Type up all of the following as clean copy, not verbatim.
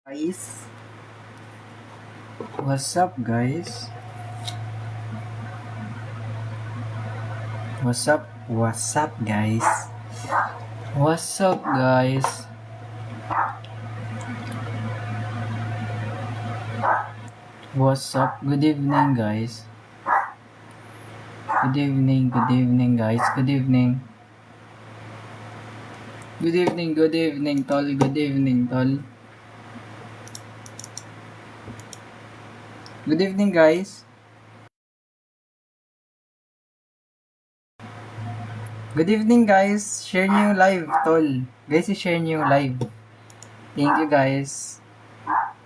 Guys, what's up guys? What's up? What's up guys? What's up guys? What's up? Good evening guys. Good evening guys. Good evening. Good evening tol. Good evening tol. Good evening guys. Good evening guys. Share niyo yung live tol. Guys, share niyo yung live. Thank you guys.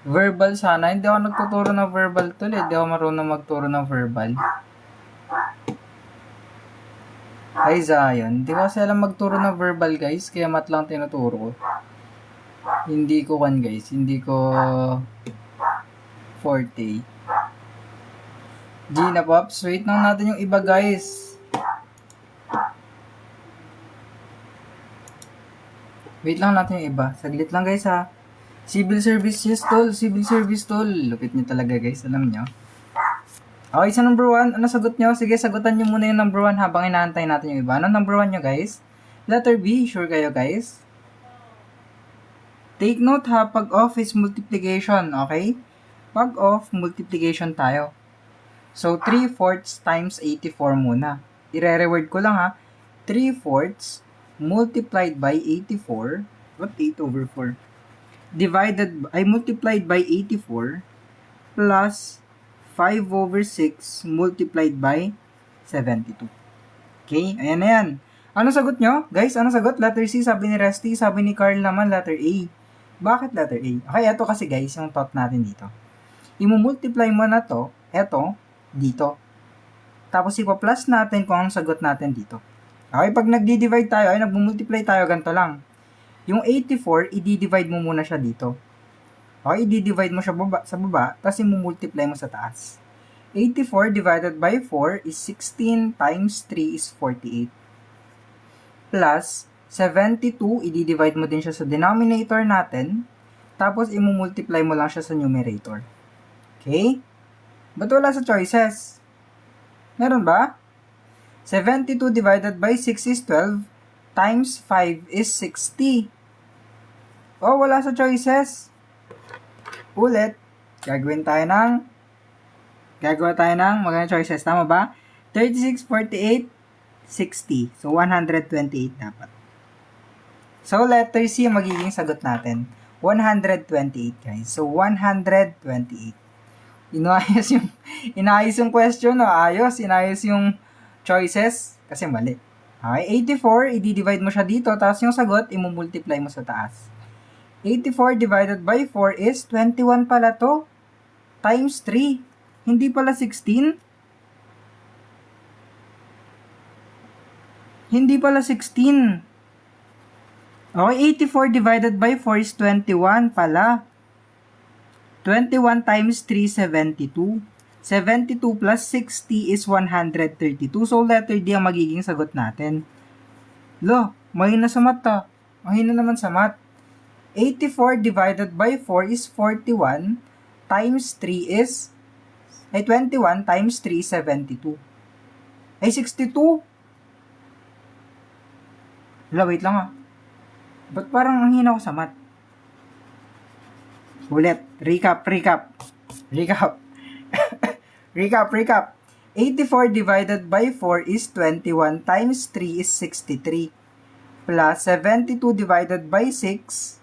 Verbal sana. Hindi ako nagtuturo ng verbal tol. Hindi ako marunong magturo ng verbal. Hi Zion. Hindi ko kasi alam magturo ng verbal guys. Kaya mat lang tinuturo ko. Hindi ko guys. Hindi ko forte. Gina Pops. Wait lang natin yung iba guys. Wait lang natin yung iba. Saglit lang guys ha. Civil service, yes tol. Civil service tol. Lupit nyo talaga guys. Alam nyo. Okay, sa number 1, ano sagot nyo? Sige, sagutan nyo muna yung number 1 habang inaantay natin yung iba. Ano number 1 nyo guys? Letter B, sure kayo guys? Take note ha, pag off is multiplication, okay? Pag off, multiplication tayo. So, 3/4 times 84 muna. Ire-reword ko lang ha. 3/4 multiplied by 84, what 8 over 4? Multiplied by 84 plus 5 over 6 multiplied by 72. Okay, ayan na yan. Ano sagot nyo? Guys, ano sagot? Letter C, sabi ni Resty. Sabi ni Carl naman, letter A. Bakit letter A? Okay, eto kasi guys, yung thought natin dito. Imumultiply mo na to, eto, dito. Tapos ipa-plus natin kung anong sagot natin dito. Okay, pag nagdi-divide tayo, ay nagmumultiply tayo, ganito lang. Yung 84, i-divide mo muna siya dito. Okay, i-divide mo siya sa baba, tapos i-multiply mo sa taas. 84 divided by 4 is 16 times 3 is 48. Plus, 72, i-divide mo din siya sa denominator natin, tapos i-multiply mo lang siya sa numerator. Okay? Ba't wala sa choices? Meron ba? 72 divided by 6 is 12, times 5 is 60. Oh, wala sa choices. Ulit, gagawa tayo ng magandang choices. Tama ba? 36, 48, 60. So, 128 dapat. So, letter C ang magiging sagot natin. 128, guys. So, 128. Inayos yung question, no? Inayos yung choices. Kasi mali. Okay, 84, i-divide mo siya dito. Tapos yung sagot, i-multiply mo sa taas. 84 divided by 4 is 21 pala to. Times 3. Hindi pala 16. Hindi pala 16. Okay, 84 divided by 4 is 21 pala. 21 times 3, 72. 72 plus 60 is 132. So, letter D ang magiging sagot natin. Lo, mahina sa math ta. Mahina naman sa math. 84 divided by 4 is 41 times 3 is 21 times 3 72. Ay 62. Wait lang ha. Ba't parang ang hina ko sa math? Ulit. Recap. Recap. 84 divided by 4 is 21 times 3 is 63. Plus 72 divided by 6.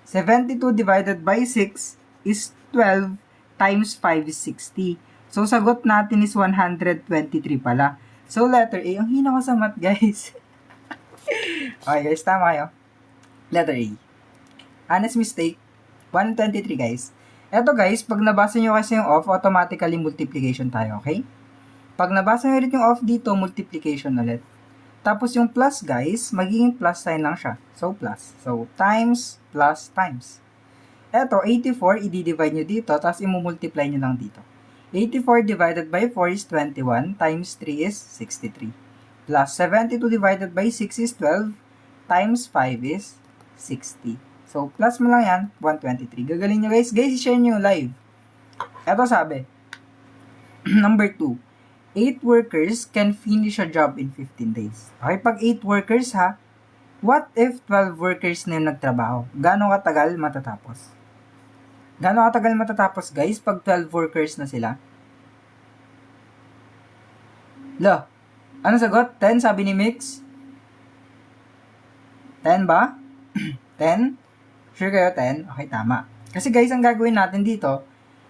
72 divided by 6 is 12 times 5 is 60. So, sagot natin is 123 pala. So, letter A. Ang hina ko sa math, guys. Okay, guys. Tama kayo. Letter A. Honest mistake. 123, guys. Eto, guys. Pag nabasa nyo kasi yung off, automatically multiplication tayo, okay? Pag nabasa nyo ulit yung off dito, multiplication ulit. Tapos yung plus, guys, magiging plus sign lang siya. So, plus. So, times, plus, times. Eto, 84, i-divide nyo dito, tapos i-multiply nyo lang dito. 84 divided by 4 is 21, times 3 is 63. Plus 72 divided by 6 is 12, times 5 is 60. So, plus mo lang yan, 123. Gagaling nyo guys. Guys, share nyo live. Eto sabi. Number 2. 8 workers can finish a job in 15 days. Okay, pag 8 workers ha, what if 12 workers na yung nagtrabaho? Gano'ng katagal matatapos? Gano'ng katagal matatapos guys pag 12 workers na sila? Lo, ano sagot? 10 sabi ni Mix? 10 ba? 10? Sure kayo 10? Okay, tama. Kasi guys, ang gagawin natin dito,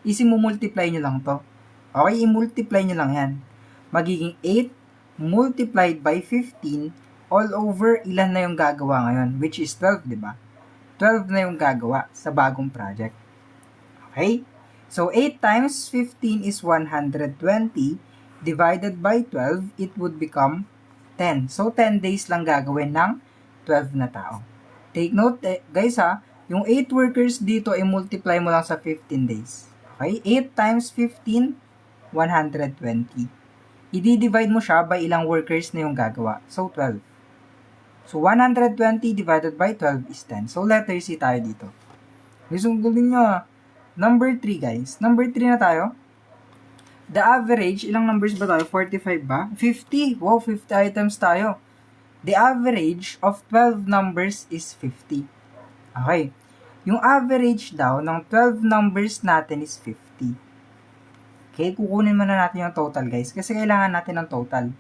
is i-multiply nyo lang to. Okay, i-multiply nyo lang yan. Magiging 8 multiplied by 15 all over ilan na yung gagawa ngayon, which is 12, di ba? 12 na yung gagawa sa bagong project. Okay? So, 8 times 15 is 120. Divided by 12, it would become 10. So, 10 days lang gagawin ng 12 na tao. Take note, guys ha, yung 8 workers dito, i-multiply mo lang sa 15 days. Okay? 8 times 15, 120. I-divide mo siya by ilang workers na yung gagawa. So, 12. So, 120 divided by 12 is 10. So, letter C tayo dito. Gusto kong galing nyo. Number 3, guys. Number 3 na tayo. The average, ilang numbers ba tayo? 45 ba? 50. Wow, 50 items tayo. The average of 12 numbers is 50. Okay. Yung average daw ng 12 numbers natin is 50. Okay, kukunin muna natin yung total, guys. Kasi kailangan natin ng total.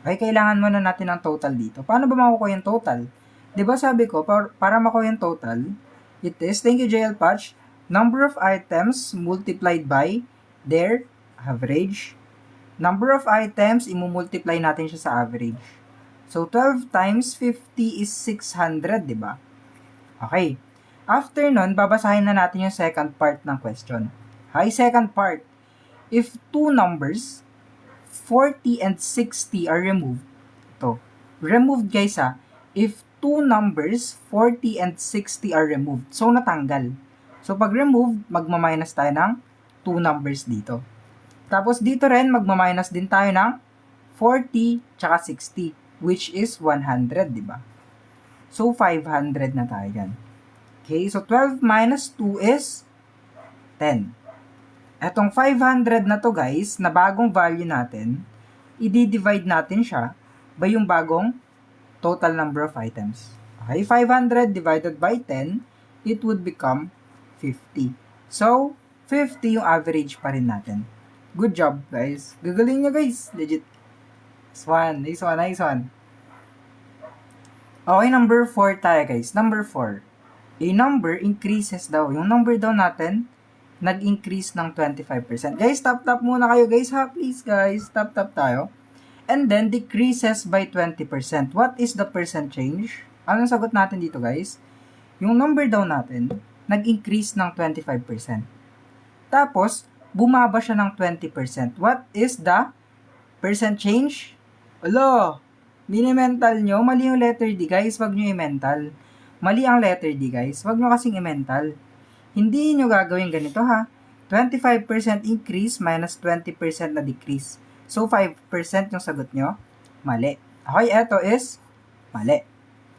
Okay, kailangan muna natin ng total dito. Paano ba makukuha yung total? Diba sabi ko, para makuha yung total, it is, thank you JL Patch, number of items multiplied by their average. Number of items, imumultiply natin siya sa average. So, 12 times 50 is 600, diba? Okay. After nun, babasahin na natin yung second part ng question. Hi, second part. If two numbers, 40 and 60 are removed, ito, removed guys ha, if two numbers, 40 and 60 are removed, so natanggal. So pag removed, magmaminus tayo ng 2 numbers dito. Tapos dito rin, magmaminus din tayo ng 40 tsaka 60, which is 100, di ba? So 500 na tayo dyan. Okay, so 12 minus 2 is 10. Etong 500 na to guys, na bagong value natin, i-divide natin siya by yung bagong total number of items. Okay, 500 divided by 10, it would become 50. So, 50 yung average pa rin natin. Good job guys. Gagaling nyo guys. Legit. Nice one, nice one, nice one. Okay, number 4 tayo guys. Number 4. A number increases daw. Yung number daw natin, nag-increase ng 25%. Guys, tap muna kayo guys ha. Please guys, tap tayo. And then, decreases by 20%. What is the percent change? Anong sagot natin dito guys? Yung number daw natin, nag-increase ng 25%. Tapos, bumaba siya ng 20%. What is the percent change? Alo, mini-mental nyo. Mali yung letter D guys, wag nyo i-mental. Mali ang letter D guys, wag nyo kasing i-mental. Hindi nyo gagawin ganito ha. 25% increase minus 20% na decrease. So, 5% yung sagot nyo. Mali. Okay, eto is mali.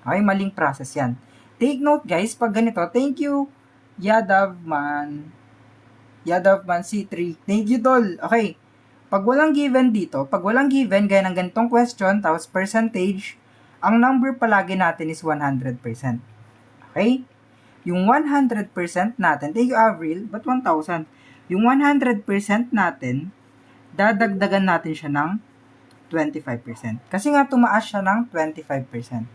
Okay, maling process yan. Take note guys, pag ganito, thank you, Yadavman C3. Thank you, tol. Okay, pag walang given dito, pag walang given, gaya ng ganitong question, tapos percentage, ang number palagi natin is 100%. Okay? Yung 100% natin, thank you Avril, but 1,000? Yung 100% natin, dadagdagan natin siya ng 25%. Kasi nga tumaas siya ng 25%.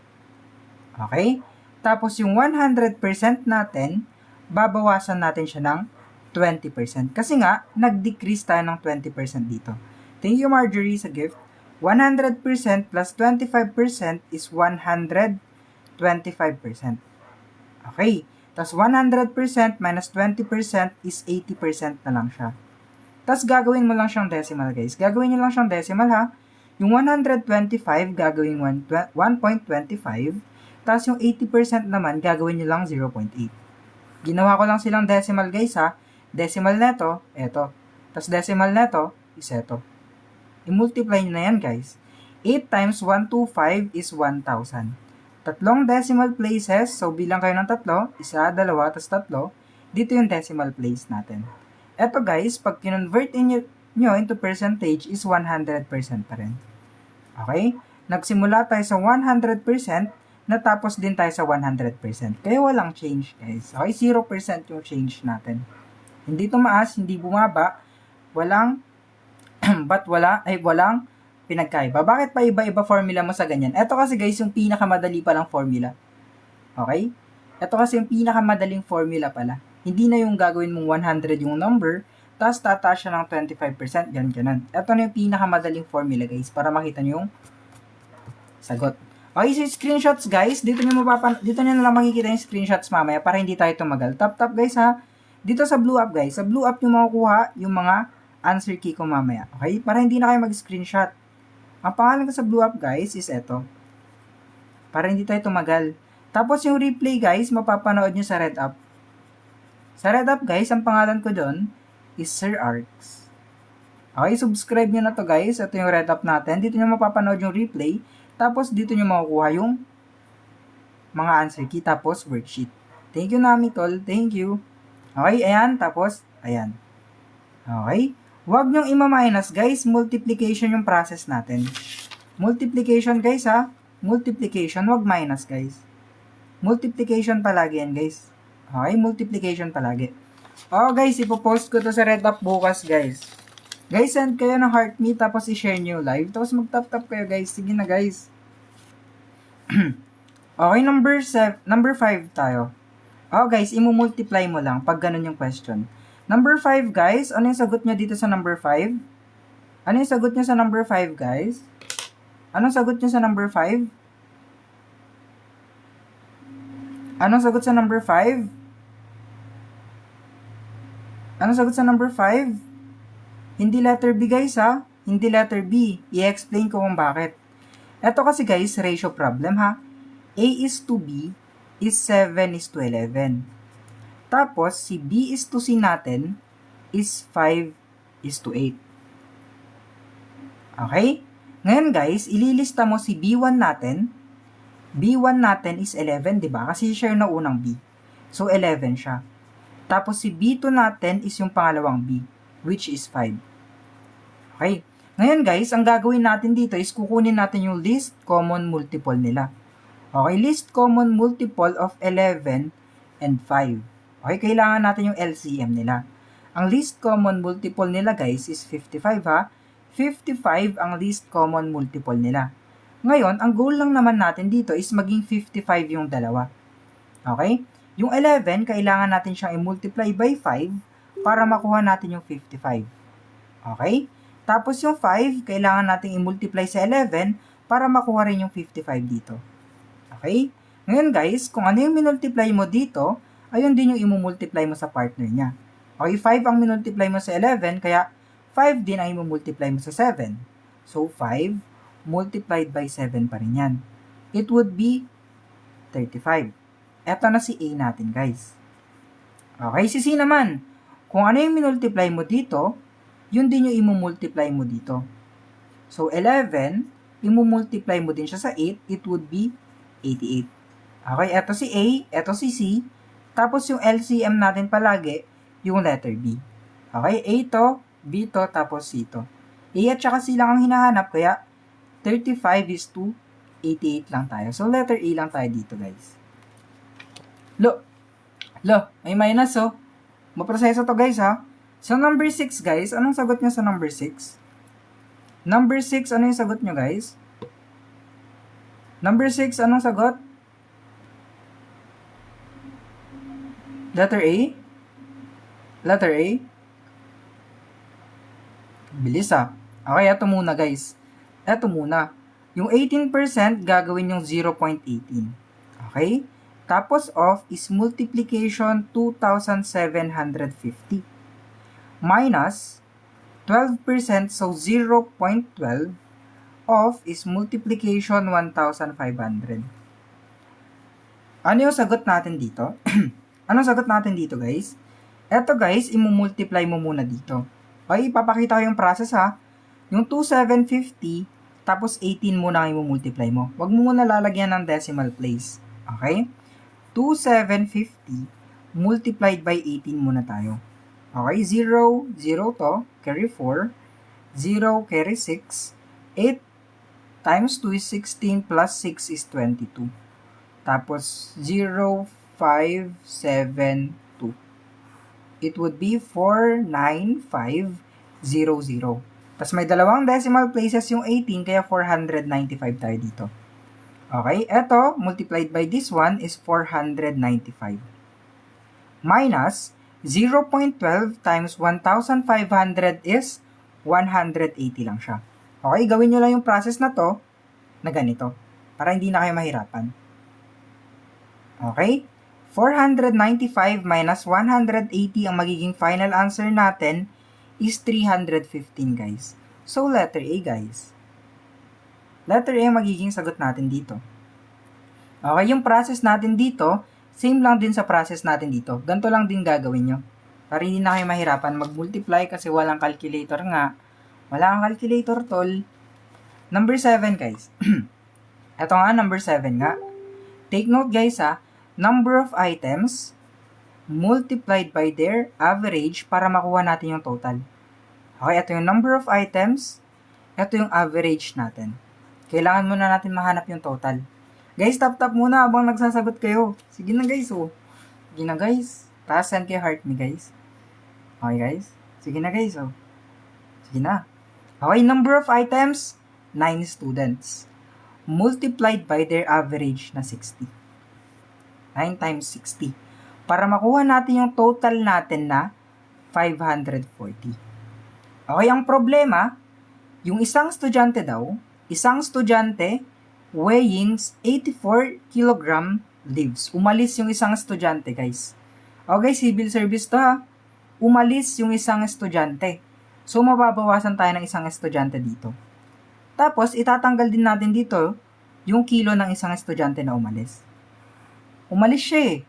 Okay? Tapos yung 100% natin, babawasan natin siya ng 20%. Kasi nga, nag-decrease tayo ng 20% dito. Thank you Marjorie sa gift. 100% plus 25% is 125%. Okay? Tapos 100% minus 20% is 80% na lang siya. Tapos gagawin mo lang siyang decimal guys. Gagawin nyo lang siyang decimal ha. Yung 125 gagawin 1.25. Tapos yung 80% naman gagawin nyo lang 0.8. Ginawa ko lang silang decimal guys ha. Decimal neto, eto. Tapos decimal neto is eto. I-multiply nyo na yan guys. 8 times 125 is 1,000. Tatlong decimal places, so bilang kayo ng tatlo, isa, dalawa, tas tatlo, dito yung decimal place natin. Eto guys, pag kinonvert nyo into percentage is 100% pa rin. Okay? Nagsimula tayo sa 100%, natapos din tayo sa 100%. Kaya walang change guys. Okay? 0% yung change natin. Hindi tumaas, hindi bumaba, walang walang pinagkaiba. Bakit pa iba-iba formula mo sa ganyan? Ito kasi guys, yung pinakamadali palang formula. Okay? Ito kasi yung pinakamadaling formula pala. Hindi na yung gagawin mong 100 yung number, tapos tataas siya ng 25%, ganun. Ito na yung pinakamadaling formula guys, para makita nyo yung sagot. Okay, so screenshots guys, dito nyo na lang makikita yung screenshots mamaya para hindi tayo tumagal. Tap guys ha. Dito sa blue up guys, sa blue up nyo makukuha yung mga answer key ko mamaya. Okay? Para hindi na kayo mag-screenshot. Ang pangalan ko sa blue up guys is eto. Para hindi tayo tumagal. Tapos yung replay guys, mapapanood nyo sa red up. Sa red up guys, ang pangalan ko doon is Sir Arx. Okay, subscribe nyo na to guys. Ito yung red up natin. Dito nyo mapapanood yung replay. Tapos dito nyo makukuha yung mga answer key. Tapos worksheet. Thank you Nami Tol. Thank you. Okay, ayan. Tapos, ayan. Okay. Huwag nyong ima-minus guys. Multiplication yung process natin. Multiplication guys ha. Multiplication. Huwag minus guys. Multiplication palagi yan guys. Okay, multiplication palagi. Oh guys, ipopost ko to sa red up bukas guys. Guys, send kayo ng heart me, tapos i-share nyo live. Tapos mag-tap-tap kayo guys. Sige na guys. Okay, number 5 tayo. Oh guys, imu-multiply mo lang pag ganun yung question. Number 5 guys, ano yung sagot nyo dito sa number 5? Ano yung sagot nyo sa number 5 guys? Anong sagot nyo sa number 5? Anong sagot sa number 5? Anong sagot sa number 5? Hindi letter B guys ha. Hindi letter B. I-explain ko kung bakit. Ito kasi guys, ratio problem ha. A is to B is 7:11. Tapos, si B is to C natin is 5:8. Okay? Ngayon guys, ililista mo si B1 natin. B1 natin is 11, di ba? Kasi share na unang B. So, 11 siya. Tapos, si B2 natin is yung pangalawang B, which is 5. Okay. Ngayon guys, ang gagawin natin dito is kukunin natin yung least common multiple nila. Okay, least common multiple of 11 and 5. Okay, kailangan natin yung LCM nila. Ang least common multiple nila guys is 55 ha. 55 ang least common multiple nila. Ngayon, ang goal lang naman natin dito is maging 55 yung dalawa. Okay? Yung 11, kailangan natin siyang i-multiply by 5 para makuha natin yung 55. Okay? Tapos yung 5, kailangan natin i-multiply sa 11 para makuha rin yung 55 dito. Okay? Ngayon guys, kung ano yung minultiply mo dito, ayun din yung i-multiply mo sa partner niya. Okay, 5 ang minultiply mo sa 11, kaya 5 din ang i-multiply mo sa 7. So, 5 multiplied by 7 pa rin yan. It would be 35. Eto na si A natin, guys. Okay, si C naman. Kung ano yung minultiply mo dito, yun din yung i-multiply mo dito. So, 11, i-multiply mo din siya sa 8, it would be 88. Okay, eto si A, eto si C, tapos yung LCM natin palagi, yung letter B. Okay, A to, B to, tapos C to. A at saka C lang ang hinahanap, kaya 35 is to 88 lang tayo. So, letter A lang tayo dito, guys. Lo, may minus, oh. Maproseso to, guys, ha. So, number 6, guys, anong sagot nyo sa number 6? Number 6, ano yung sagot nyo, guys? Number 6, anong sagot? Letter A? Letter A? Bilis, ha. Okay, ito muna, guys. Ito muna. Yung 18% gagawin yung 0.18. Okay? Tapos of is multiplication 2,750. Minus 12%, so 0.12 of is multiplication 1,500. Ano yung sagot natin dito? Anong sagot natin dito, guys? Eto, guys, imumultiply mo muna dito. Okay, ipapakita ko yung process, ha. Yung 2,750 tapos 18 muna ang i-multiply mo. Huwag mo muna lalagyan ng decimal place. Okay? 2,750 multiplied by 18 muna tayo. Okay? 0, 0 to, carry 4, 0, carry 6, 8 times 2 is 16 plus 6 is 22. Tapos 0, 5, 7, 2. It would be 49500. Tapos may dalawang decimal places yung 18, kaya 495 tayo dito. Okay, eto, multiplied by this one is 495. Minus 0.12 times 1,500 is 180 lang siya. Okay, gawin nyo lang yung process na to na ganito, para hindi na kayo mahirapan. Okay, 495 minus 180 ang magiging final answer natin is 315, guys. So, letter A, guys. Letter A magiging sagot natin dito. Okay, yung process natin dito, same lang din sa process natin dito. Ganito lang din gagawin nyo. Para hindi na kayo mahirapan mag-multiply kasi walang calculator nga. Wala kang calculator, tol. Number 7, guys. Ito nga, number 7 nga. Take note, guys, ha. Number of items multiplied by their average para makuha natin yung total. Okay, ito yung number of items. Ito yung average natin. Kailangan muna natin mahanap yung total. Guys, tap-tap muna habang nagsasagot kayo. Sige na, guys, oh. Sige na, guys. Tapos send kayo heart me, guys. Okay, guys. Sige na, guys, oh. Sige na. Okay, number of items, 9 students. Multiplied by their average na 60. 9 times 60. Para makuha natin yung total natin na 540. Okay, ang problema, yung isang estudyante daw, weighing 84 kg leaves. Umalis yung isang estudyante, guys. Okay, civil service to, ha. Umalis yung isang estudyante. So, mababawasan tayo ng isang estudyante dito. Tapos, itatanggal din natin dito yung kilo ng isang estudyante na umalis. Umalis siya, eh.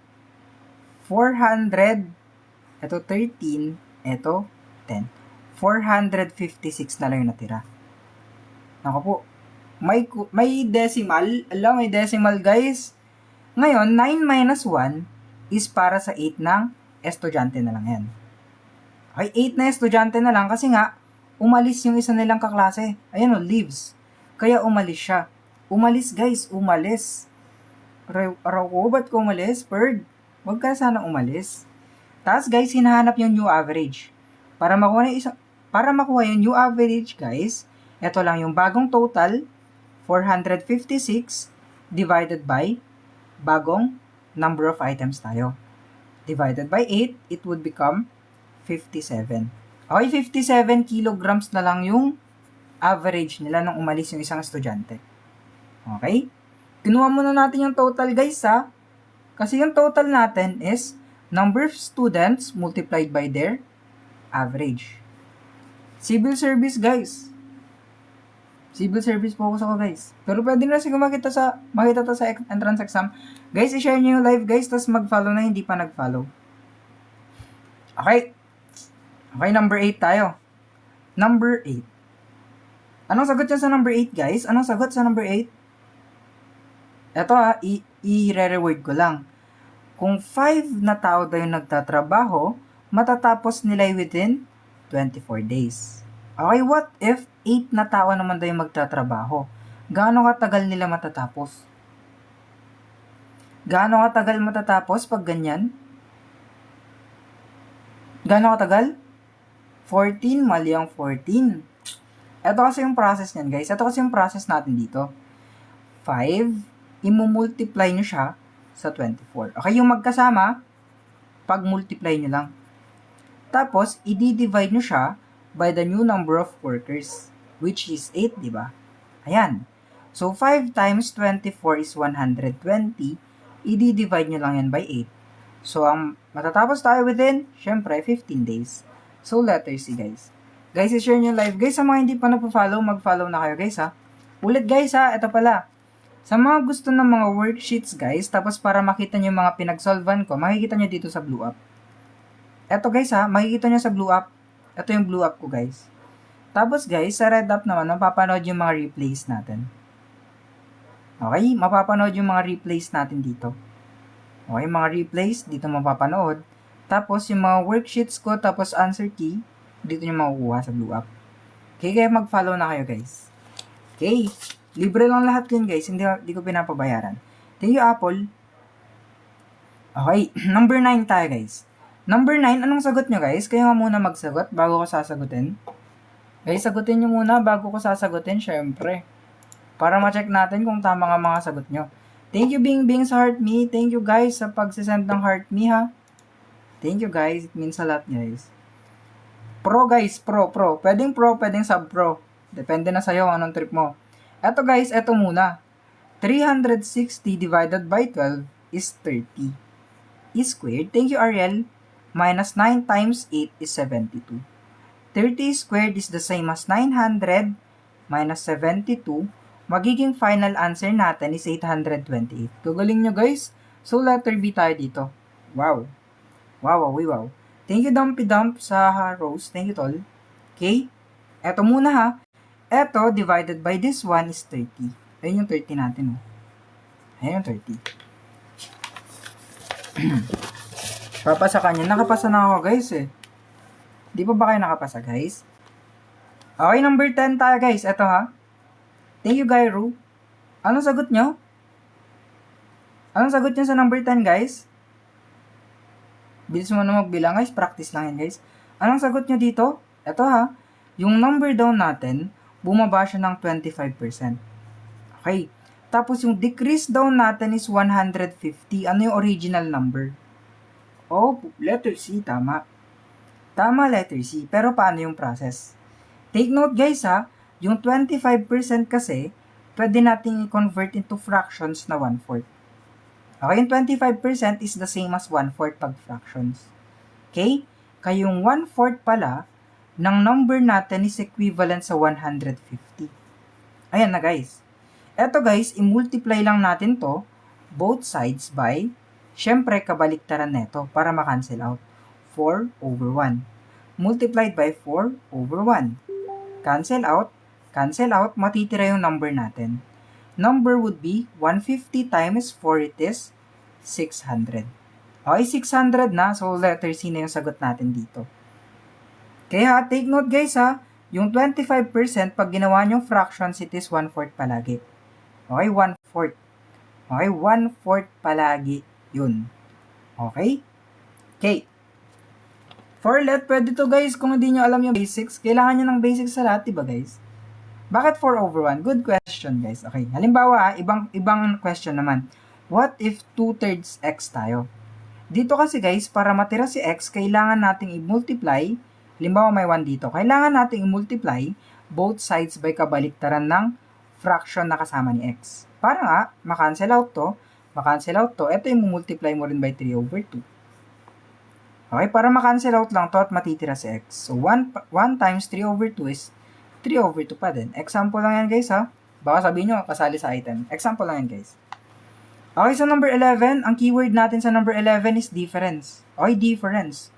400, ito 13, ito 10. 456 na lang yung natira. Naku po. May decimal. Alam, may decimal, guys. Ngayon, 9 minus 1 is para sa 8 ng estudyante na lang yan. Okay, 8 na estudyante na lang kasi nga, umalis yung isa nilang kaklase. Ayan o, leaves. Kaya umalis siya. Umalis, guys. Umalis. Araw ko, ba't ko umalis? Bird. Huwag ka sana umalis. Tapos, guys, hinahanap yung new average. Para makuha yung new average, guys, ito lang yung bagong total, 456 divided by bagong number of items tayo. Divided by 8, it would become 57. Okay, 57 kilograms na lang yung average nila nung umalis yung isang estudyante. Okay? Kinuha muna natin yung total, guys, ha? Kasi yung total natin is number of students multiplied by their average. Civil service, guys. Civil service focus ako, guys. Pero pwede na siguro makita to sa entrance exam. Guys, i-share nyo yung live, guys, tapos mag-follow na hindi pa nag-follow. Okay. Okay, number 8 tayo. Number 8. Anong sagot yan sa number 8, guys? Anong sagot sa number 8? Ito, ha, i-re-reword ko lang. Kung 5 na tao daw yung nagtatrabaho, matatapos nila within 24 days. Okay, what if 8 na tao naman daw yung magtatrabaho? Gaano katagal nila matatapos? Gaano katagal matatapos pag ganyan? Gaano katagal? 14 mali ang 14. Ito kasi yung process niyan, guys. Ito kasi yung process natin dito. 5, imumultiply nyo siya sa 24. Okay, yung magkasama, pag-multiply nyo lang. Tapos, i-divide nyo siya by the new number of workers, which is 8, di ba? Ayan. So, 5 times 24 is 120. I-divide nyo lang yan by 8. So, ang matatapos tayo within, syempre, 15 days. So, letter C, guys. Guys, i-share nyo live. Guys, sa mga hindi pa nagpa-follow, mag-follow na kayo, guys, ha? Ulit, guys, ha? Ito pala. Sa mga gusto ng mga worksheets, guys, tapos para makita nyo yung mga pinag-solvean ko, makikita nyo dito sa blue up. Ito, guys, ha? Makikita nyo sa blue up. Ito yung blue up ko, guys. Tapos guys, sa red up naman, mapapanood yung mga replays natin. Okay, mapapanood yung mga replays natin dito. Okay, mga replays, dito mapapanood. Tapos yung mga worksheets ko, tapos answer key, dito nyo makukuha sa blue app. Okay, kaya mag-follow na kayo guys. Okay, libre lang lahat yun guys, hindi ko pinapabayaran. Thank you Apple. Okay, number 9 tayo guys. Number 9, anong sagot nyo guys? Kayo nga muna magsagot bago ko sasagutin. Guys, sagutin nyo muna bago ko sasagutin, syempre. Para ma-check natin kung tama nga mga sagot nyo. Thank you Bing Bing sa Heart Me. Thank you guys sa pagsisend ng Heart Me ha. Thank you guys. It means a lot guys. Pro guys, pro. Pwedeng pro, pwedeng sub-pro. Depende na sa'yo anong trip mo. Eto guys, eto muna. 360 divided by 12 is 30. E squared, thank you Ariel, minus 9 times 8 is 72. 30 squared is the same as 900 minus 72. Magiging final answer natin is 828. Gagaling nyo guys. So, letter B tayo dito. Wow. Thank you Dumpy Dump sa Rose. Thank you tol. Okay. Eto muna ha. Eto, divided by this one is 30. Ayun yung 30 natin. Oh. Ayun yung 30. Papasa ka niya. Nakapasa na ako guys eh. Di pa ba kayo nakapasa guys? Okay, number 10 tayo guys. Eto ha. Thank you, Gyro. Anong sagot nyo? Anong sagot nyo sa number 10, guys? Bilis mo na magbilang, guys. Practice lang yan, guys. Anong sagot nyo dito? Ito, ha. Yung number down natin, bumaba siya ng 25%. Okay. Tapos, yung decrease down natin is 150. Ano yung original number? Oh, letter C. Tama. Tama, letter C. Pero, paano yung process? Take note, guys, ha. Yung 25% kasi, pwede natin i-convert into fractions na 1/4. Okay, yung 25% is the same as 1/4 pag fractions. Okay? Kaya yung 1/4 pala, ng number natin is equivalent sa 150. Ayan na guys. Eto guys, i-multiply lang natin to, both sides by, syempre kabaliktaran neto para ma-cancel out. 4/1. Multiplied by 4/1. Cancel out, matitira yung number natin. Number would be 150 times 4, it is 600. Okay, 600 na. So, letter C na yung sagot natin dito. Kaya, take note guys ha, yung 25% pag ginawa nyong fractions, it is 1/4 palagi. Okay, 1/4. Okay, 1/4 palagi yun. Okay? Okay. For let, pwede to guys, kung hindi nyo alam yung basics, kailangan nyo ng basics sa lahat, diba guys? Bakit 4/1? Good question, guys. Okay, halimbawa, ibang question naman. What if 2/3 x tayo? Dito kasi, guys, para matira si x, kailangan nating i-multiply. Halimbawa, may 1 dito. Kailangan nating i-multiply both sides by kabaliktaran ng fraction na kasama ni x. Para nga, ma-cancel out to. Ito yung multiply mo rin by 3/2. Okay, para ma-cancel out lang to at matitira si x. So, 1 times 3/2 is 3/2 pa din. Example lang yan guys ha. Baka sabihin nyo, kasali sa item. Example lang yan guys. Okay, so number 11, ang keyword natin sa number 11 is difference. Okay, difference.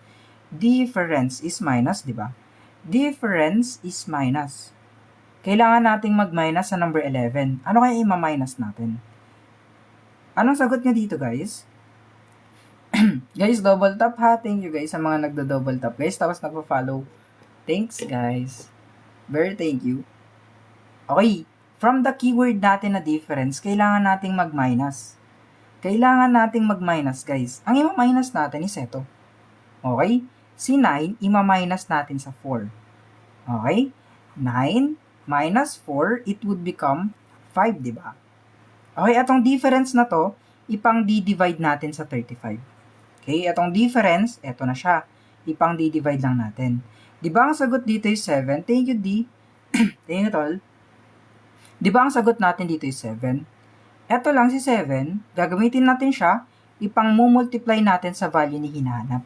Difference is minus, di ba? Difference is minus. Kailangan nating mag-minus sa number 11. Ano kaya i-minus natin? Anong sagot nyo dito guys? Guys, double tap ha. Thank you guys sa mga nagda-double tap guys. Tapos nagpa-follow. Thanks guys. Very thank you. Okay, from the keyword natin na difference, kailangan nating mag-minus. Guys. Ang ima-minus natin is ito. Okay? Si 9, ima-minus natin sa 4. Okay? 9 minus 4, it would become 5, di ba? Okay, atong difference na to, ipang-divide natin sa 35. Okay, atong difference, eto na siya. Ipang-divide lang natin. Di ba ang sagot dito is 7? Thank you, D. Thank you, tol. Di ba ang sagot natin dito is 7? Eto lang si 7, gagamitin natin siya, ipang-multiply natin sa value ni hinahanap.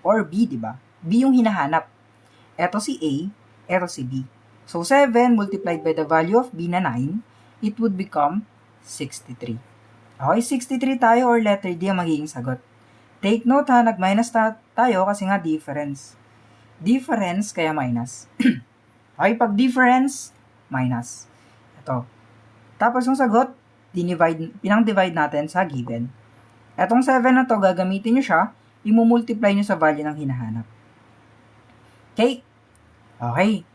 Or B, di ba? B yung hinahanap. Eto si A, eto si B. So, 7 multiplied by the value of B na 9, it would become 63. Okay, 63 tayo or letter D ang magiging sagot. Take note ha, nag-minus tayo kasi nga difference. Difference kaya minus. Okay, pag difference, minus. Ito. Tapos yung sagot, pinang-divide natin sa given. Etong 7 na to, gagamitin nyo siya, imumultiply nyo sa value ng hinahanap. Okay? Okay.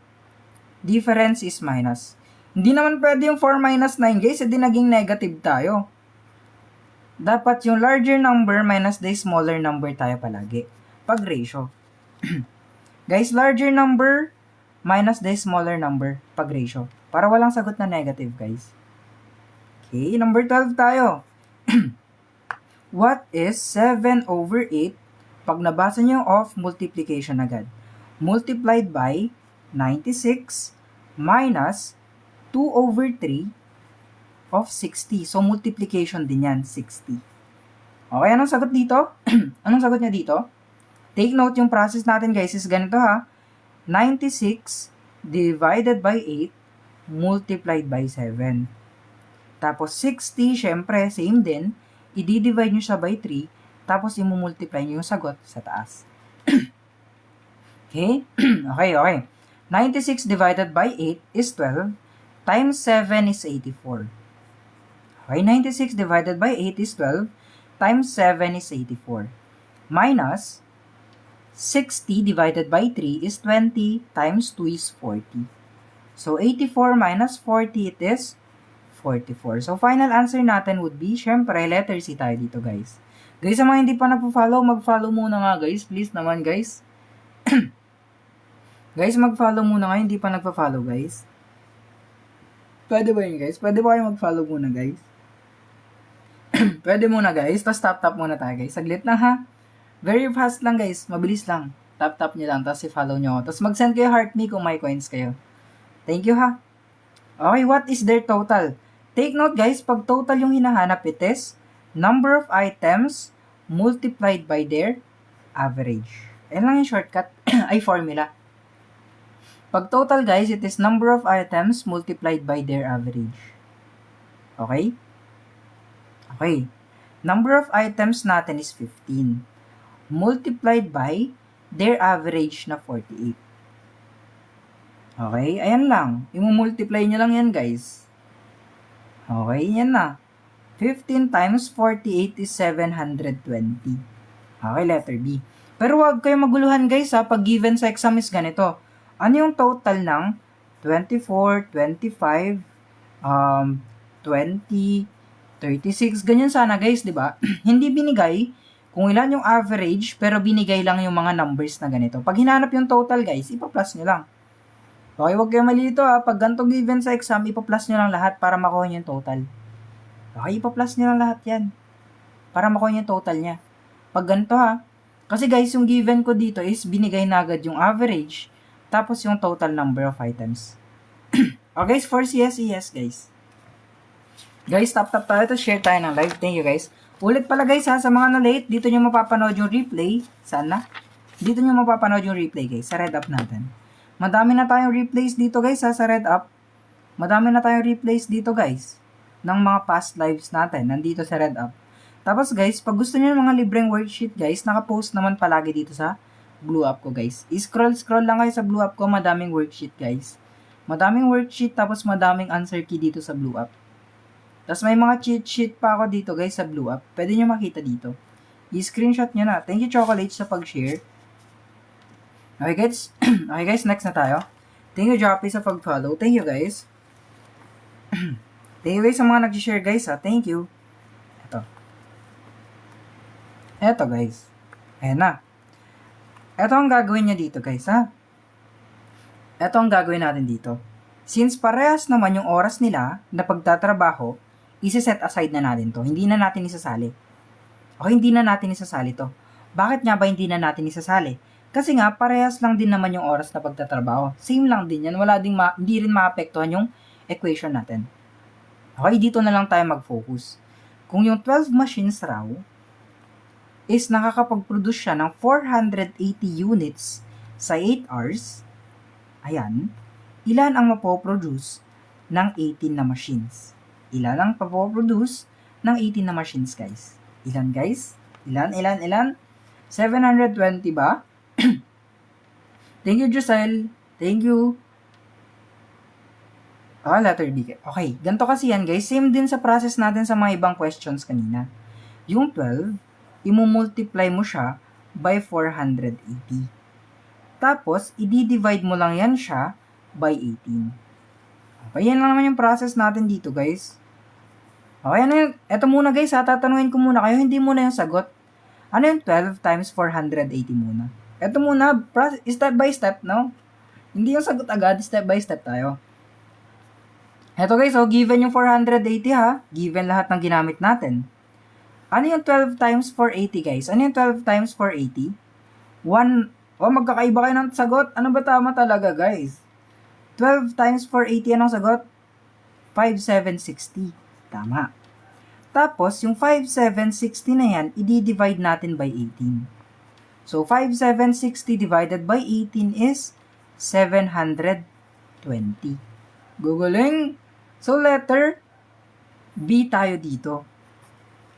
Difference is minus. Hindi naman pwede yung 4 minus 9, guys, edi naging negative tayo. Dapat yung larger number minus the smaller number tayo palagi. Pag ratio. Guys, larger number minus the smaller number pag ratio. Para walang sagot na negative, guys. Okay, number 12 tayo. What is 7 over 8 pag nabasa nyo off multiplication agad? Multiplied by 96 minus 2 over 3 of 60. So, multiplication din yan, 60. Okay, anong sagot dito? Anong sagot niya dito? Take note, yung process natin, guys, is ganito ha. 96 divided by 8 multiplied by 7. Tapos, 60, syempre, same din. I-divide nyo siya by 3. Tapos, i-multiply nyo yung sagot sa taas. Okay? Okay. 96 divided by 8 is 12. Times 7 is 84. Okay, 96 divided by 8 is 12. Times 7 is 84. Minus 60 divided by 3 is 20. Times 2 is 40. So, 84 minus 40, it is 44. So, final answer natin would be, syempre, letter C tayo dito, guys. Guys, sa mga hindi pa nagpo-follow, mag-follow muna nga, guys. Please naman, guys. Guys, mag-follow muna nga, hindi pa nagpa-follow, guys. Pwede ba yun, guys? Pwede ba kayo mag-follow muna, guys? Pwede muna, guys. Tapos tap-tap muna tayo, guys. Saglit lang, ha? Very fast lang, guys. Mabilis lang. Tap-tap nyo lang. Tapos i-follow nyo ako. Tapos mag-send kayo heart me kung may coins kayo. Thank you, ha? Okay, what is their total? Take note, guys. Pag total yung hinahanap, it is number of items multiplied by their average. Ayan lang yung shortcut. Ay, formula. Pag total, guys, it is number of items multiplied by their average. Okay? Okay. Number of items natin is 15. Multiplied by their average na 48. Okay? Ayan lang. I-multiply nyo lang yan, guys. Okay? Yan na. 15 times 48 is 720. Okay, letter B. Pero wag kayo maguluhan, guys, ha. Pag given sa exam is ganito. Ano yung total ng 24, 25, 20, 36, ganyan sana, guys, di ba? Hindi binigay kung ilan yung average, pero binigay lang yung mga numbers na ganito. Pag hinanap yung total, guys, ipa-plus nyo lang. Okay, huwag kayo malito, ha. Pag ganito given sa exam, ipa-plus nyo lang lahat para makuha nyo yung total. Okay, ipa-plus nyo lang lahat yan. Para makuha nyo yung total niya. Pag ganito, ha. Kasi, guys, yung given ko dito is binigay na agad yung average, tapos yung total number of items. Okay, guys, for CSE, yes, guys. Guys, tap tayo, to share tayo ng live. Thank you, guys. Ulit pala, guys, ha, sa mga na-late, dito nyo mapapanood yung replay. Saan na? Dito nyo mapapanood yung replay, guys, sa Red Up natin. Madami na tayong replays dito, guys, ha, sa Red Up. Madami na tayong replays dito, guys, ng mga past lives natin, nandito sa Red Up. Tapos, guys, pag gusto nyo ng mga libreng worksheet, guys, nakapost naman palagi dito sa Blue Up ko, guys. I-scroll lang kayo sa Blue Up ko, madaming worksheet, guys. Madaming worksheet, tapos madaming answer key dito sa Blue Up. Tapos may mga cheat sheet pa ako dito, guys, sa Blue Up. Pwede nyo makita dito. I-screenshot nyo na. Thank you, Chocolate, sa pag-share. Okay, guys. Okay, guys, next na tayo. Thank you, Joppy, sa pag-follow. Thank you, guys. Thank you, guys, sa mga nag-share, guys, ha. Thank you. Eto, guys. Ayan na. Eto ang gagawin niya dito, guys, ha. Eto ang gagawin natin dito. Since parehas naman yung oras nila na pagtatrabaho, isi-set aside na natin to. Hindi na natin isasali. Okay, hindi na natin isasali to. Bakit nga ba hindi na natin isasali? Kasi nga, parehas lang din naman yung oras na pagtatrabaho. Same lang din yan. Hindi rin maapektuhan yung equation natin. Okay, dito na lang tayo mag-focus. Kung yung 12 machines raw is nakakapag-produce siya ng 480 units sa 8 hours, ayan, ilan ang mapoproduce ng 18 na machines? Ilan ang mapoproduce ng 18 na machines, guys? Ilan, guys? Ilan? 720 ba? Thank you, Giselle. Thank you. Letter B. Okay, ganito kasi yan guys. Same din sa process natin sa mga ibang questions kanina. Yung 12, imumultiply mo siya by 480. Tapos, i-divide mo lang yan siya by 18. Okay, yan lang naman yung process natin dito guys. Okay, ano yun? Ito muna guys ha, tatanungin ko muna kayo, hindi muna yung sagot. Ano yung 12 times 480 muna? Ito muna, step by step, no? Hindi yung sagot agad, step by step tayo. Eto guys, given yung 480 ha. Given lahat ng ginamit natin. Ano yung 12 times 480 guys? Ano yung 12 times 480? 1, magkakaiba kayo ng sagot. Ano ba tama talaga guys? 12 times 480, anong sagot? 5760. Tama. Tapos, yung 5760 na yan, i-divide natin by 18. So, 5760 divided by 18 is 720. Guguling! So, letter B tayo dito.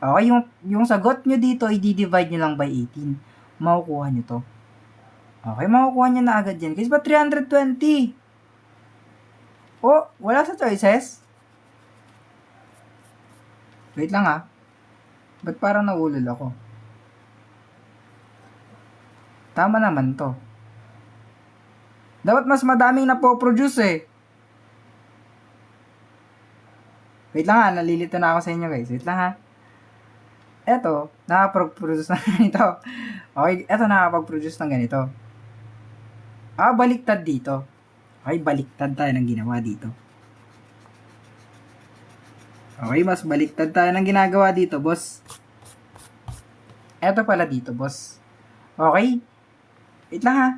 Okay, yung sagot nyo dito, i-divide nyo lang by 18. Makukuha nyo to. Okay, makukuha nyo na agad yan. Guys, ba 320? Wala sa choices? Wait lang ha. Ba't parang naulol ako? Tama naman to. Dapat mas madaming napoproduce eh. Wait lang ha, nalilito na ako sa inyo guys. Wait lang ha. Eto, nakapag-produce ng ganito. Okay, eto nakapag-produce ng ganito. Baliktad dito. Okay, baliktad tayo ng ginawa dito. Okay, mas baliktad tayo ng ginagawa dito, boss. Eto pala dito, boss. Okay? Wait lang ha.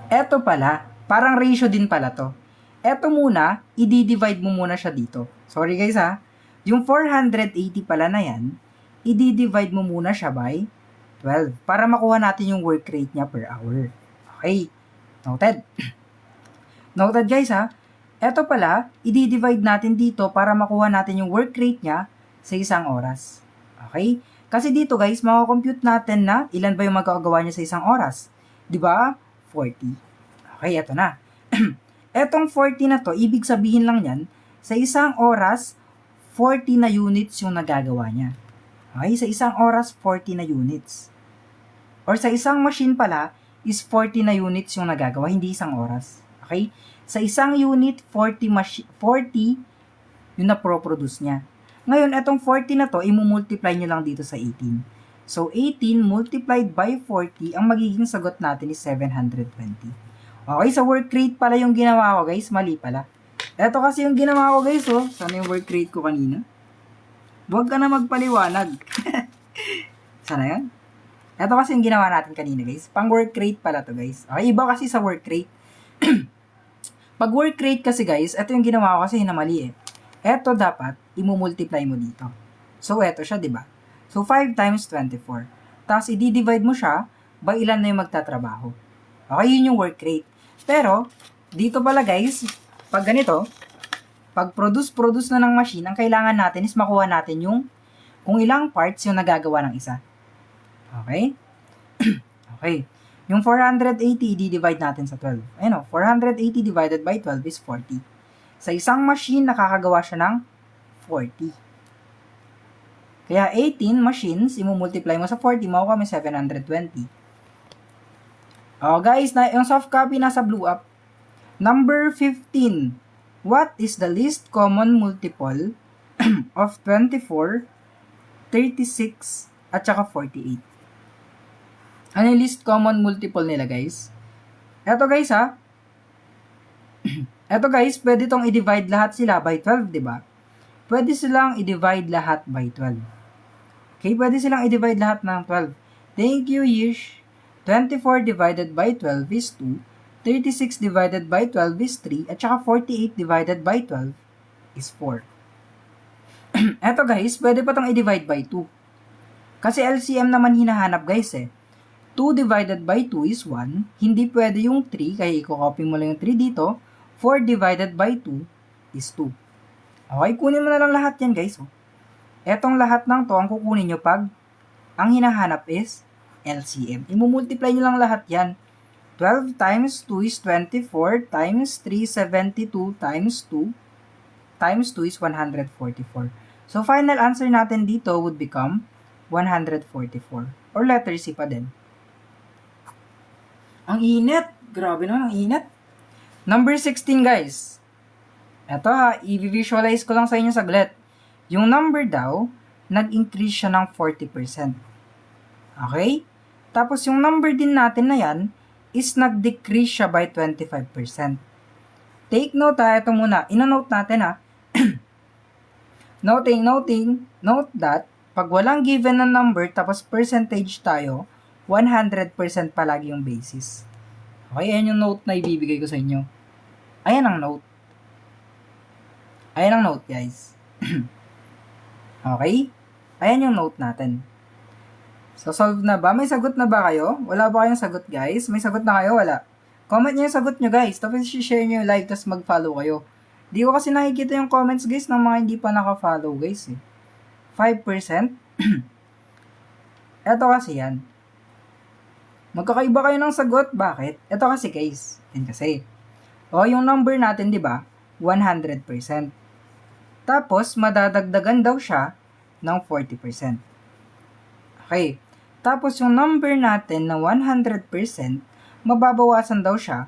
Eto pala. Parang ratio din pala to. Eto muna, i-divide mo muna siya dito. Sorry guys ha. Yung 480 pala na yan, i-divide mo muna siya by 12 para makuha natin yung work rate niya per hour. Okay. Noted. Noted guys ha. Eto pala, i-divide natin dito para makuha natin yung work rate niya sa isang oras. Okay? Kasi dito guys, makakompute natin na ilan ba yung magagawa niya sa isang oras. Diba? 40. Okay, eto na. Etong 40 na to, ibig sabihin lang yan, sa isang oras, 40 na units yung nagagawa niya. Okay, sa isang oras, 40 na units. Or sa isang machine pala, is 40 na units yung nagagawa, hindi isang oras. Okay? Sa isang unit, 40 yung na-produce niya. Ngayon, etong 40 na to, imumultiply nyo lang dito sa 18. So, 18 multiplied by 40, ang magiging sagot natin is 720. Okay, sa work rate pala yung ginawa ko, guys. Mali pala. Ito kasi yung ginawa ko, guys, oh. Sana yung work rate ko kanina. Huwag ka na magpaliwanag. Sana yan? Ito kasi yung ginawa natin kanina, guys. Pang work rate pala to, guys. Okay, iba kasi sa work rate. Pag work rate kasi, guys, ito yung ginawa ko kasi na mali eh. Ito dapat, imumultiply mo dito. So, ito siya, di ba? So, 5 times 24. Tapos, i-divide mo siya by ilan na yung magtatrabaho. Okay, yun yung work rate. Pero, dito pala guys, pag ganito, pag produce na ng machine, ang kailangan natin is makuha natin yung kung ilang parts yung nagagawa ng isa. Okay? Okay. Yung 480, i-divide natin sa 12. Ayun o, 480 divided by 12 is 40. Sa isang machine, nakakagawa siya ng 40. Kaya 18 machines, imumultiply mo sa 40, makuha mo 720. Guys, yung soft copy nasa blue up. Number 15. What is the least common multiple of 24, 36, at saka 48? Ano yung least common multiple nila, guys? Eto, guys, ha? Eto, guys, pwede tong i-divide lahat sila by 12, di ba? Pwede silang i-divide lahat by 12. Okay, pwede silang i-divide lahat ng 12. Thank you, Yish. 24 divided by 12 is 2, 36 divided by 12 is 3, at saka 48 divided by 12 is 4. Eto guys, pwede pa itong i-divide by 2. Kasi LCM naman hinahanap guys eh. 2 divided by 2 is 1, hindi pwede yung 3, kaya i-copy mo lang yung 3 dito. 4 divided by 2 is 2. Okay, kunin mo na lang lahat yan guys. Etong lahat ng to, ang kukunin nyo pag ang hinahanap is LCM. Imumultiply nyo lang lahat yan. 12 times 2 is 24, times 3, 72, times 2 is 144. So, final answer natin dito would become 144. Or letter C pa din. Ang init! Grabe naman, ang init. Number 16, guys. Ito ha, i-visualize ko lang sa inyo saglit. Yung number daw, nag-increase siya ng 40%. Okay? Tapos yung number din natin na yan, is nag-decrease siya by 25%. Take note ha, ito muna. Ina-note natin ha. Note that, pag walang given na number, tapos percentage tayo, 100% palagi yung basis. Okay, ayan yung note na ibibigay ko sa inyo. Ayan ang note. Ayan ang note, guys. Okay? Ayan yung note natin. So, solve na ba? May sagot na ba kayo? Wala ba kayong sagot, guys? May sagot na kayo? Wala. Comment nyo yung sagot nyo, guys. Tapos, share nyo yung live, tapos mag-follow kayo. Di ko kasi nakikita yung comments, guys, ng mga hindi pa naka-follow, guys. 5%? Eto kasi yan. Magkakaiba kayo ng sagot. Bakit? Eto kasi, guys. Yan kasi. O, yung number natin, di ba? 100%. Tapos, madadagdagan daw siya ng 40%. Okay. Tapos, yung number natin na 100%, mababawasan daw siya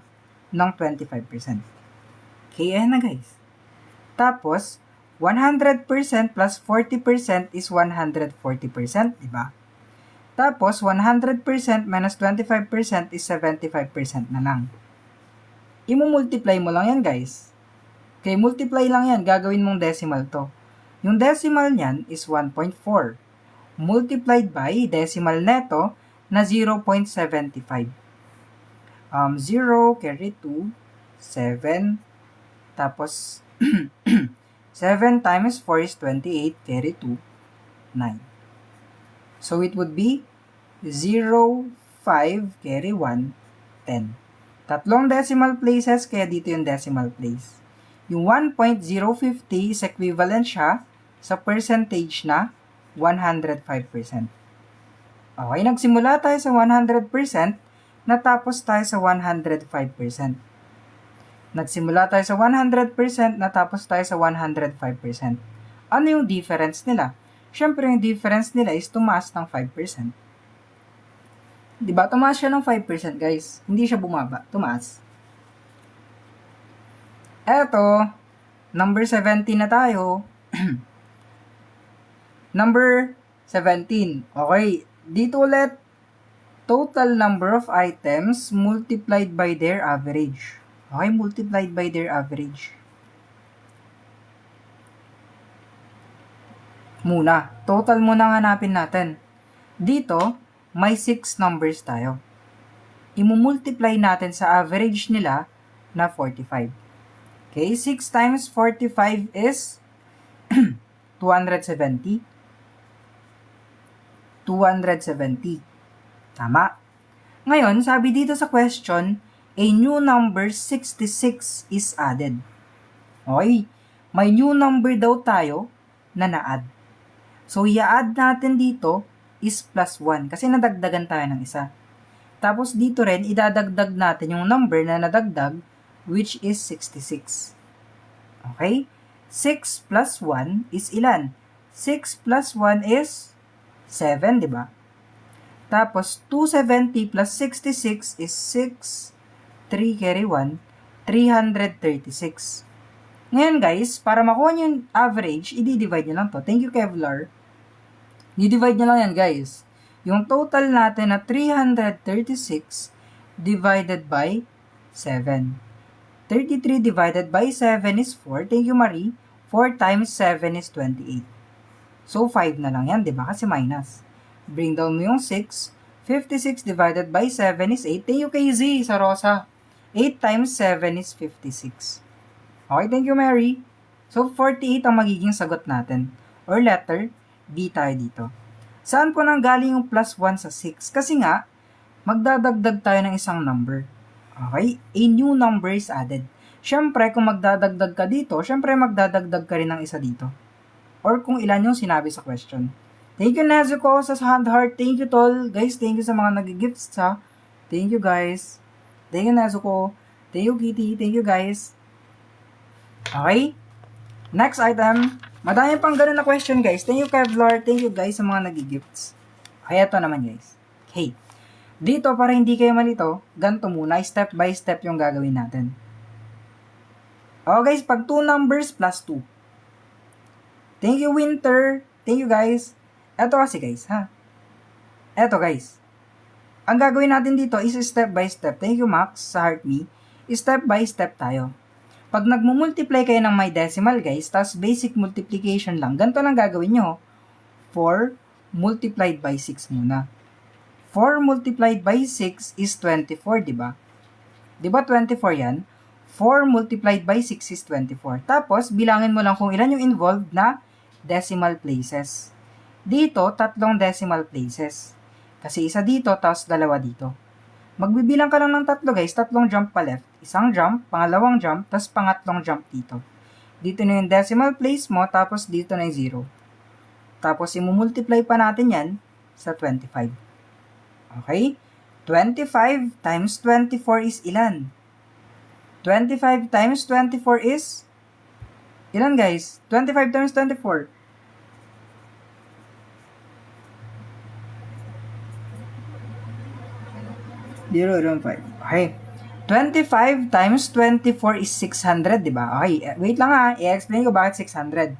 ng 25%. Okay, ayan na guys. Tapos, 100% plus 40% is 140%, di ba? Tapos, 100% minus 25% is 75% na lang. I-multiply mo lang yan, guys. Okay, multiply lang yan. Gagawin mong decimal to. Yung decimal niyan is 1.4. Multiplied by decimal neto na 0.75. 0 carry 2, 7, tapos 7 times 4 is 28, carry 2, 9. So, it would be 0, 5, carry 1, 10. Tatlong decimal places, kaya dito yung decimal place. Yung 1.050 is equivalent siya sa percentage na 105%. Okay, nagsimula tayo sa 100%, natapos tayo sa 105%. Nagsimula tayo sa 100%, natapos tayo sa 105%. Ano yung difference nila? Siyempre, yung difference nila is tumaas ng 5%. Diba? Tumaas siya ng 5%, guys. Hindi siya bumaba. Tumaas. Eto, number 17 na tayo. Number 17. Okay. Dito ulit, total number of items multiplied by their average. Okay, multiplied by their average. Muna, total muna nga hanapin natin. Dito, may 6 numbers tayo. Imumultiply natin sa average nila na 45. Okay, 6 times 45 is 270. 270. Tama. Ngayon, sabi dito sa question, a new number 66 is added. Okay, may new number daw tayo na na-add. So, i-add natin dito is plus 1 kasi nadagdagan tayo ng isa. Tapos dito rin, idadagdag natin yung number na nadagdag which is 66. Okay? 6 plus 1 is ilan? 6 plus 1 is 7, di ba? Tapos, 270 plus 66 is 6, 3 carry 1, 336. Ngayon guys, para makuha nyo yung average, i-divide nyo lang to. Thank you, Kevlar. I-divide nyo lang yan, guys. Yung total natin na 336 divided by 7. 33 divided by 7 is 4. Thank you, Marie. 4 times 7 is 28. So, 5 na lang yan, di ba? Kasi minus. Bring down mo yung 6. 56 divided by 7 is 8. Thank you, KZ, sa Rosa. 8 times 7 is 56. Okay, thank you, Mary. So, 48 ang magiging sagot natin. Or letter B tayo dito. Saan po nang galing yung plus 1 sa 6? Kasi nga, magdadagdag tayo ng isang number. Okay? A new number is added. Siyempre, kung magdadagdag ka dito, siyempre magdadagdag ka rin ng isa dito. Or kung ilan yung sinabi sa question. Thank you, Nezuko, sa hand heart. Thank you, Tol. Guys, thank you sa mga nag-gifts, ha. Thank you, guys. Thank you, Nezuko. Thank you, Kitty. Thank you, guys. Okay? Next item. Madami pang ganun na question, guys. Thank you, Kevlar. Thank you, guys, sa mga nagigifts. Okay, ito naman, guys. Okay. Dito, para hindi kayo malito, ganito muna, step by step yung gagawin natin. Okay, guys, pag 2 numbers plus 2. Thank you, Winter. Thank you, guys. Ito kasi, guys, ha? Ito, guys. Ang gagawin natin dito is step by step. Thank you, Max, sa Heart Me. Step by step tayo. Pag nagmumultiply kayo ng may decimal, guys, tas basic multiplication lang, ganito lang gagawin nyo. 4 multiplied by 6 muna. 4 multiplied by 6 is 24, di ba? Di ba 24 yan? 4 multiplied by 6 is 24. Tapos, bilangin mo lang kung ilan yung involved na decimal places. Dito, 3 decimal places. Kasi isa dito, tapos 2 dito. Magbibilang ka lang ng 3, guys. 3 jump pa left. Isang jump, pangalawang jump, tapos pangatlong jump dito. Dito na yung decimal place mo, tapos dito na yung 0. Tapos, imumultiply pa natin yan sa 25. Okay? 25 times 24 is ilan? 25 times 24 is ilan, guys? 25 times 24. 0.5. Okay. 25 times 24 is 600, di ba? Okay, wait lang ha. I-explain ko bakit 600.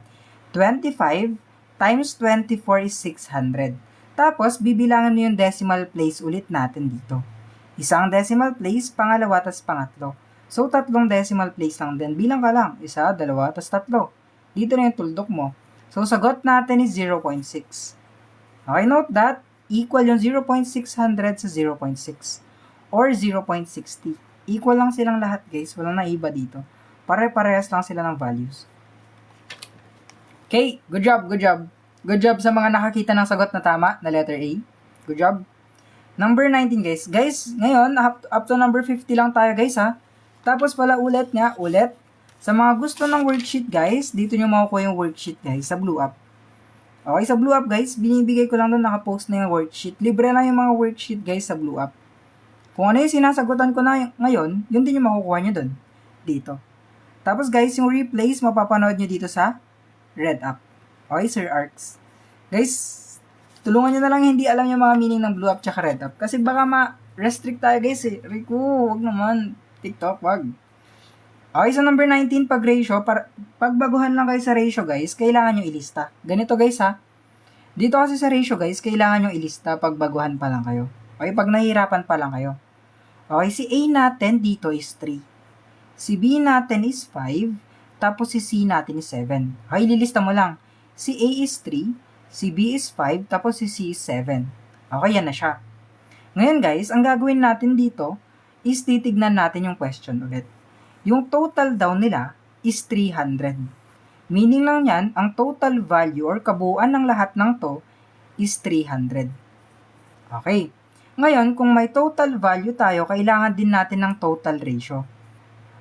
25 times 24 is 600. Tapos, bibilangan mo yung decimal place ulit natin dito. Isang decimal place, pangalawa, tas pangatlo. So, 3 decimal place lang din. Bilang ka lang. 1, 2, tas 3. Dito na yung tuldok mo. So, sagot natin is 0.6. Okay, note that equal yung 0.600 sa 0.6 or 0.60. Equal lang silang lahat, guys. Walang naiba dito. Pare-parehas lang sila ng values. Okay, good job, good job. Good job sa mga nakakita ng sagot na tama na letter A. Good job. Number 19, guys. Guys, ngayon, up to number 50 lang tayo, guys, ha. Tapos pala ulit. Sa mga gusto ng worksheet, guys, dito nyo makukuha yung worksheet, guys, sa Blue Up. Okay, sa Blue Up, guys, binibigay ko lang doon, nakapost na yung worksheet. Libre lang yung mga worksheet, guys, sa Blue Up. Kung ano yung sinasagutan ko na ngayon, yun din yung makukuha nyo doon. Dito. Tapos, guys, yung replace, mapapanood nyo dito sa Red Up. Okay, Sir Arcs. Guys, tulungan nyo na lang hindi alam yung mga meaning ng Blue Up tsaka Red Up. Kasi baka ma-restrict tayo, guys, eh. Rico, wag naman. TikTok, wag. Okay, so number 19, pag ratio, pag baguhan lang kayo sa ratio, guys, kailangan nyo ilista. Ganito, guys, ha. Dito kasi sa ratio, guys, kailangan nyo ilista pag baguhan pa lang kayo. Okay, pag nahihirapan pa lang kayo. Okay, si A natin dito is 3. Si B natin is 5. Tapos si C natin is 7. Okay, lilista mo lang. Si A is 3. Si B is 5. Tapos si C is 7. Okay, yan na siya. Ngayon, guys, ang gagawin natin dito is titignan natin yung question ulit. Yung total daw nila is 300. Meaning lang yan, ang total value or kabuuan ng lahat ng to is 300. Okay. Ngayon, kung may total value tayo, kailangan din natin ng total ratio.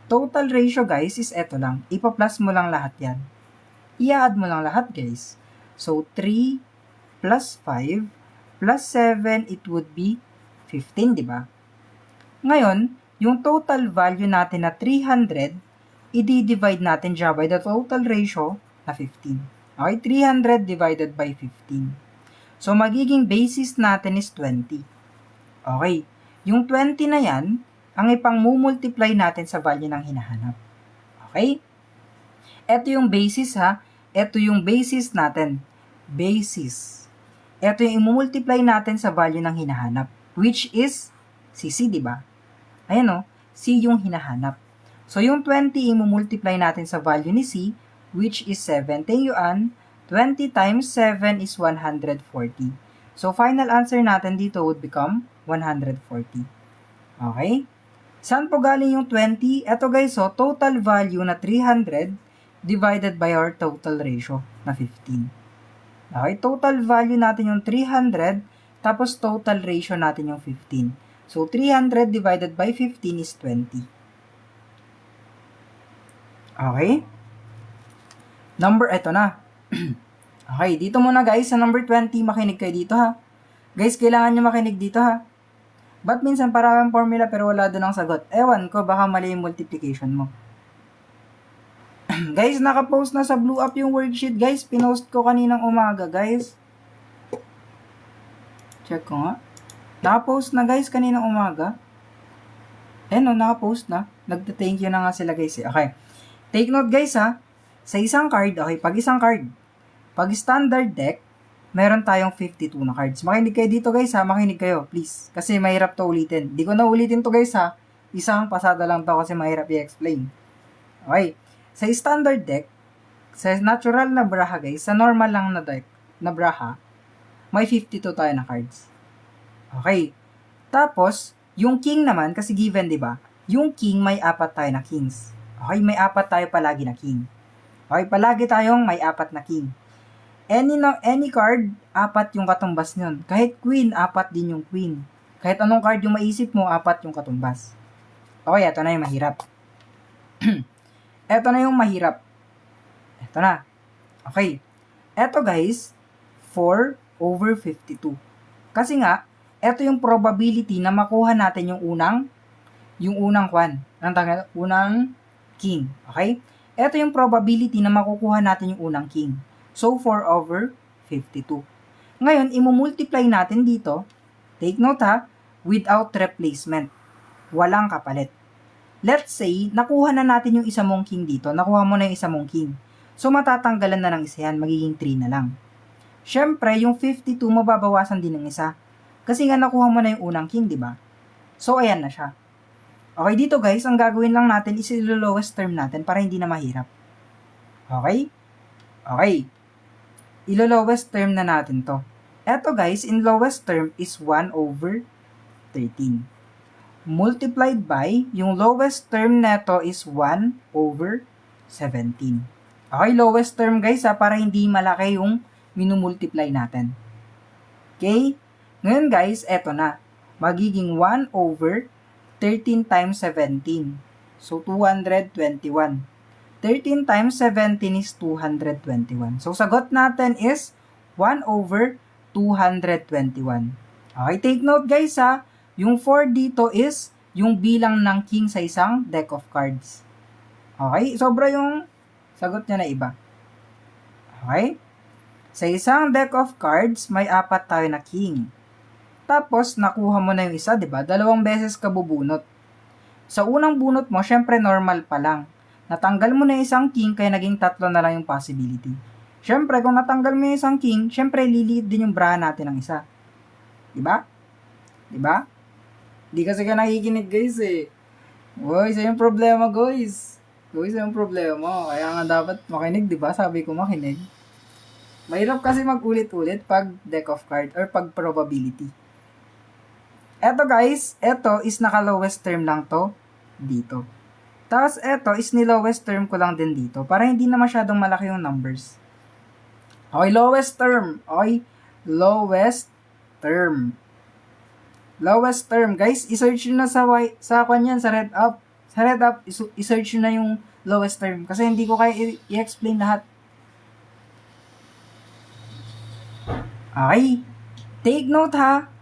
Total ratio, guys, is eto lang. Ipa-plus mo lang lahat yan. I-add mo lang lahat, guys. So, 3 plus 5 plus 7, it would be 15, di ba? Ngayon, yung total value natin na 300, i-divide natin siya by the total ratio na 15. Okay, 300 divided by 15. So, magiging basis natin is 20. Okay, yung 20 na yan, ang ipang-multiply natin sa value ng hinahanap. Okay? Ito yung basis, ha. Ito yung basis natin. Basis. Ito yung i-multiply natin sa value ng hinahanap. Which is si C, di ba? Ayan o, C yung hinahanap. So, yung 20 i-multiply natin sa value ni C, which is 7. Thank you, Ann. 20 times 7 is 140. So, final answer natin dito would become 140. Okay? Saan po galing yung 20? Ito, guys, so, total value na 300 divided by our total ratio na 15. Okay? Total value natin yung 300, tapos total ratio natin yung 15. So, 300 divided by 15 is 20. Okay? Eto na. Okay, dito muna, guys, sa number 20, makinig kayo dito, ha. Guys, kailangan nyo makinig dito, ha. Ba't minsan parang formula pero wala doon ang sagot? Ewan ko, baka mali yung multiplication mo. Guys, nakapost na sa Blue Up yung worksheet, guys. Pinost ko kaninang umaga, guys. Check ko nga. Nakapost na, guys, kaninang umaga. Nakapost na. Nagta-thank you na nga sila, guys. Okay. Take note, guys, ha. Sa isang card, okay, pag standard deck, meron tayong 52 na cards. Makinig kayo dito, guys, ha. Makinig kayo, please. Kasi mahirap to ulitin. Di ko na ulitin to, guys, ha. Isang pasada lang to kasi mahirap i-explain. Okay. Sa standard deck, sa natural na braha, guys, sa normal lang na deck, na braha, may 52 tayo na cards. Okay. Tapos, yung king naman, kasi given, di ba? Yung king, may 4 tayo na kings. Okay, may 4 tayo palagi na king. Okay, palagi tayong may 4 na king. Any card, 4 yung katumbas nyon. Kahit queen, 4 din yung queen. Kahit anong card yung maisip mo, 4 yung katumbas. Okay, ito na yung mahirap. Ito na yung mahirap. Ito na. Okay. Ito, guys, 4/52. Kasi nga, ito yung probability na makuha natin yung unang unang king. Okay? Ito yung probability na makukuha natin yung unang king. So, 4/52. Ngayon, imumultiply natin dito, take note ha, without replacement. Walang kapalit. Let's say, nakuha na natin yung isa mong king dito. Nakuha mo na yung isa mong king. So, matatanggalan na ng isa yan. Magiging 3 na lang. Siyempre, yung 52, mababawasan din ng isa. Kasi nga, nakuha mo na yung unang king, di ba? So, ayan na siya. Okay, dito guys, ang gagawin lang natin is ilo-lowest term natin para hindi na mahirap. Okay? Okay. Ilo-lowest term na natin to. Eto guys, in lowest term is 1/13. Multiplied by, yung lowest term neto is 1/17. Okay, lowest term guys ha, para hindi malaki yung minumultiply natin. Okay? Ngayon guys, eto na. Magiging 1/13 times 17. So, 221. 13 times 17 is 221. So, sagot natin is 1/221. Okay, take note guys ha. Yung 4 dito is yung bilang ng king sa isang deck of cards. Okay? Sobra yung sagot niya na iba. Okay? Sa isang deck of cards, may 4 tayo na king. Tapos, nakuha mo na yung isa, di ba? 2 beses ka bubunot. Sa unang bunot mo, syempre normal pa lang. Natanggal mo na isang king, kaya naging 3 na lang yung possibility. Syempre, kung natanggal mo yung isang king, syempre liliit din yung braha natin ng isa. Di ba? Di ba? Di kasi ka nakikinig guys eh. Uy, isa yung problema guys. Uy, isa yung problema. Kaya nga dapat makinig, di ba? Sabi ko makinig. Mahirap kasi magulit-ulit pag deck of card or pag probability. Eto guys, eto is naka-lowest term lang to dito. Tapos eto is ni-lowest term ko lang din dito para hindi na masyadong malaki yung numbers. Okay, lowest term. Okay, lowest term. Lowest term, guys, i-search nyo na sa kanyan, sa red up. Sa red up, i-search nyo na yung lowest term. Kasi hindi ko kaya i-explain lahat. Okay. Take note ha.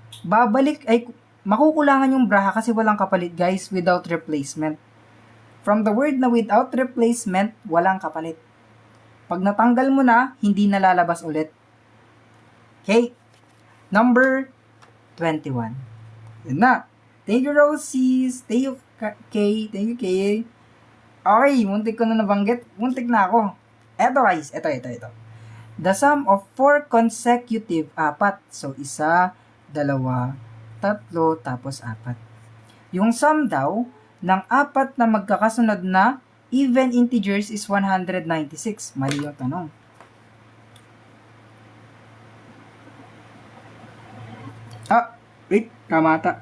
Makukulangan yung braha kasi walang kapalit, guys, without replacement. From the word na without replacement, walang kapalit. Pag natanggal mo na, hindi na lalabas ulit. Okay. Number 21. Yun na. Thank you, Rosies. Thank you, Kay. Thank you, Kay. Okay, muntik ko na nabanggit. Muntik na ako. Eto, guys. Ito. The sum of 4 consecutive 4. So, 1, 2, 3, tapos 4. Yung sum daw ng 4 na magkakasunod na even integers is 196. Mali yung tanong. Wait, tama ata.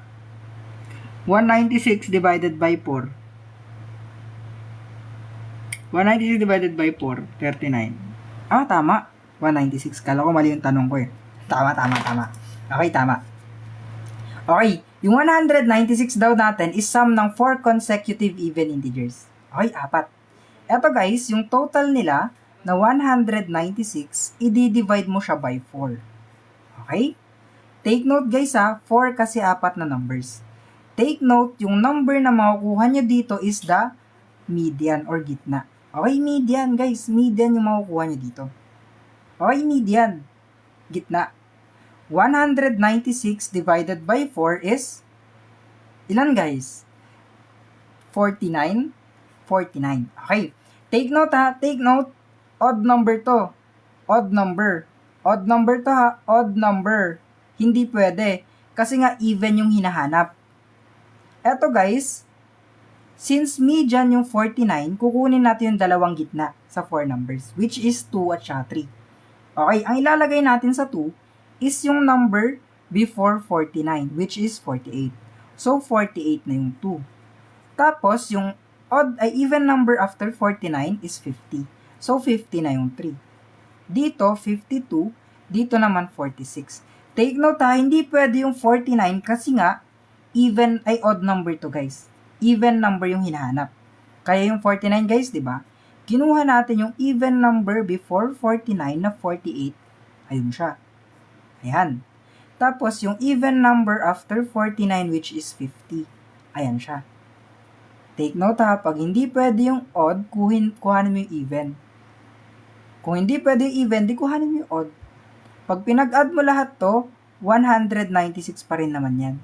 196 divided by 4. 196 divided by 4, 39. Tama. 196. Kala ko mali yung tanong ko eh. Tama. Okay, tama. Okay, yung 196 daw natin is sum ng 4 consecutive even integers. Okay, 4. Eto guys, yung total nila na 196, i-divide mo siya by 4. Okay? Take note guys 4 kasi 4 na numbers. take note, yung number na makukuha nyo dito is the median or gitna. Okay, median guys. Median yung makukuha nyo dito. Okay, median. Gitna. 196 divided by 4 is ilan guys? 49. 49. Okay. Take note ha. Take note. Odd number to. Odd number. Odd number to ha. Odd number. Hindi pwede. Kasi nga even yung hinahanap. Eto guys, since median yung 49, kukunin natin yung dalawang gitna sa 4 numbers, which is 2 at saka 3. Okay, ang ilalagay natin sa 2 is yung number before 49, which is 48. So, 48 na yung 2. Tapos, yung odd ay even number after 49 is 50. So, 50 na yung 3. Dito, 52. Dito naman, 46. Take note ha, hindi pwede yung 49 kasi nga, even ay odd number to guys. Even number yung hinahanap. Kaya yung 49 guys, di ba? Kinuha natin yung even number before 49 na 48. Ayun siya. Ayan. Tapos yung even number after 49 which is 50. Ayan siya. Take note ha, pag hindi pwede yung odd, kuhanin mo yung even. Kung hindi pwede yung even, di kuhanin mo yung odd. Pag pinag-add mo lahat to, 196 pa rin naman yan.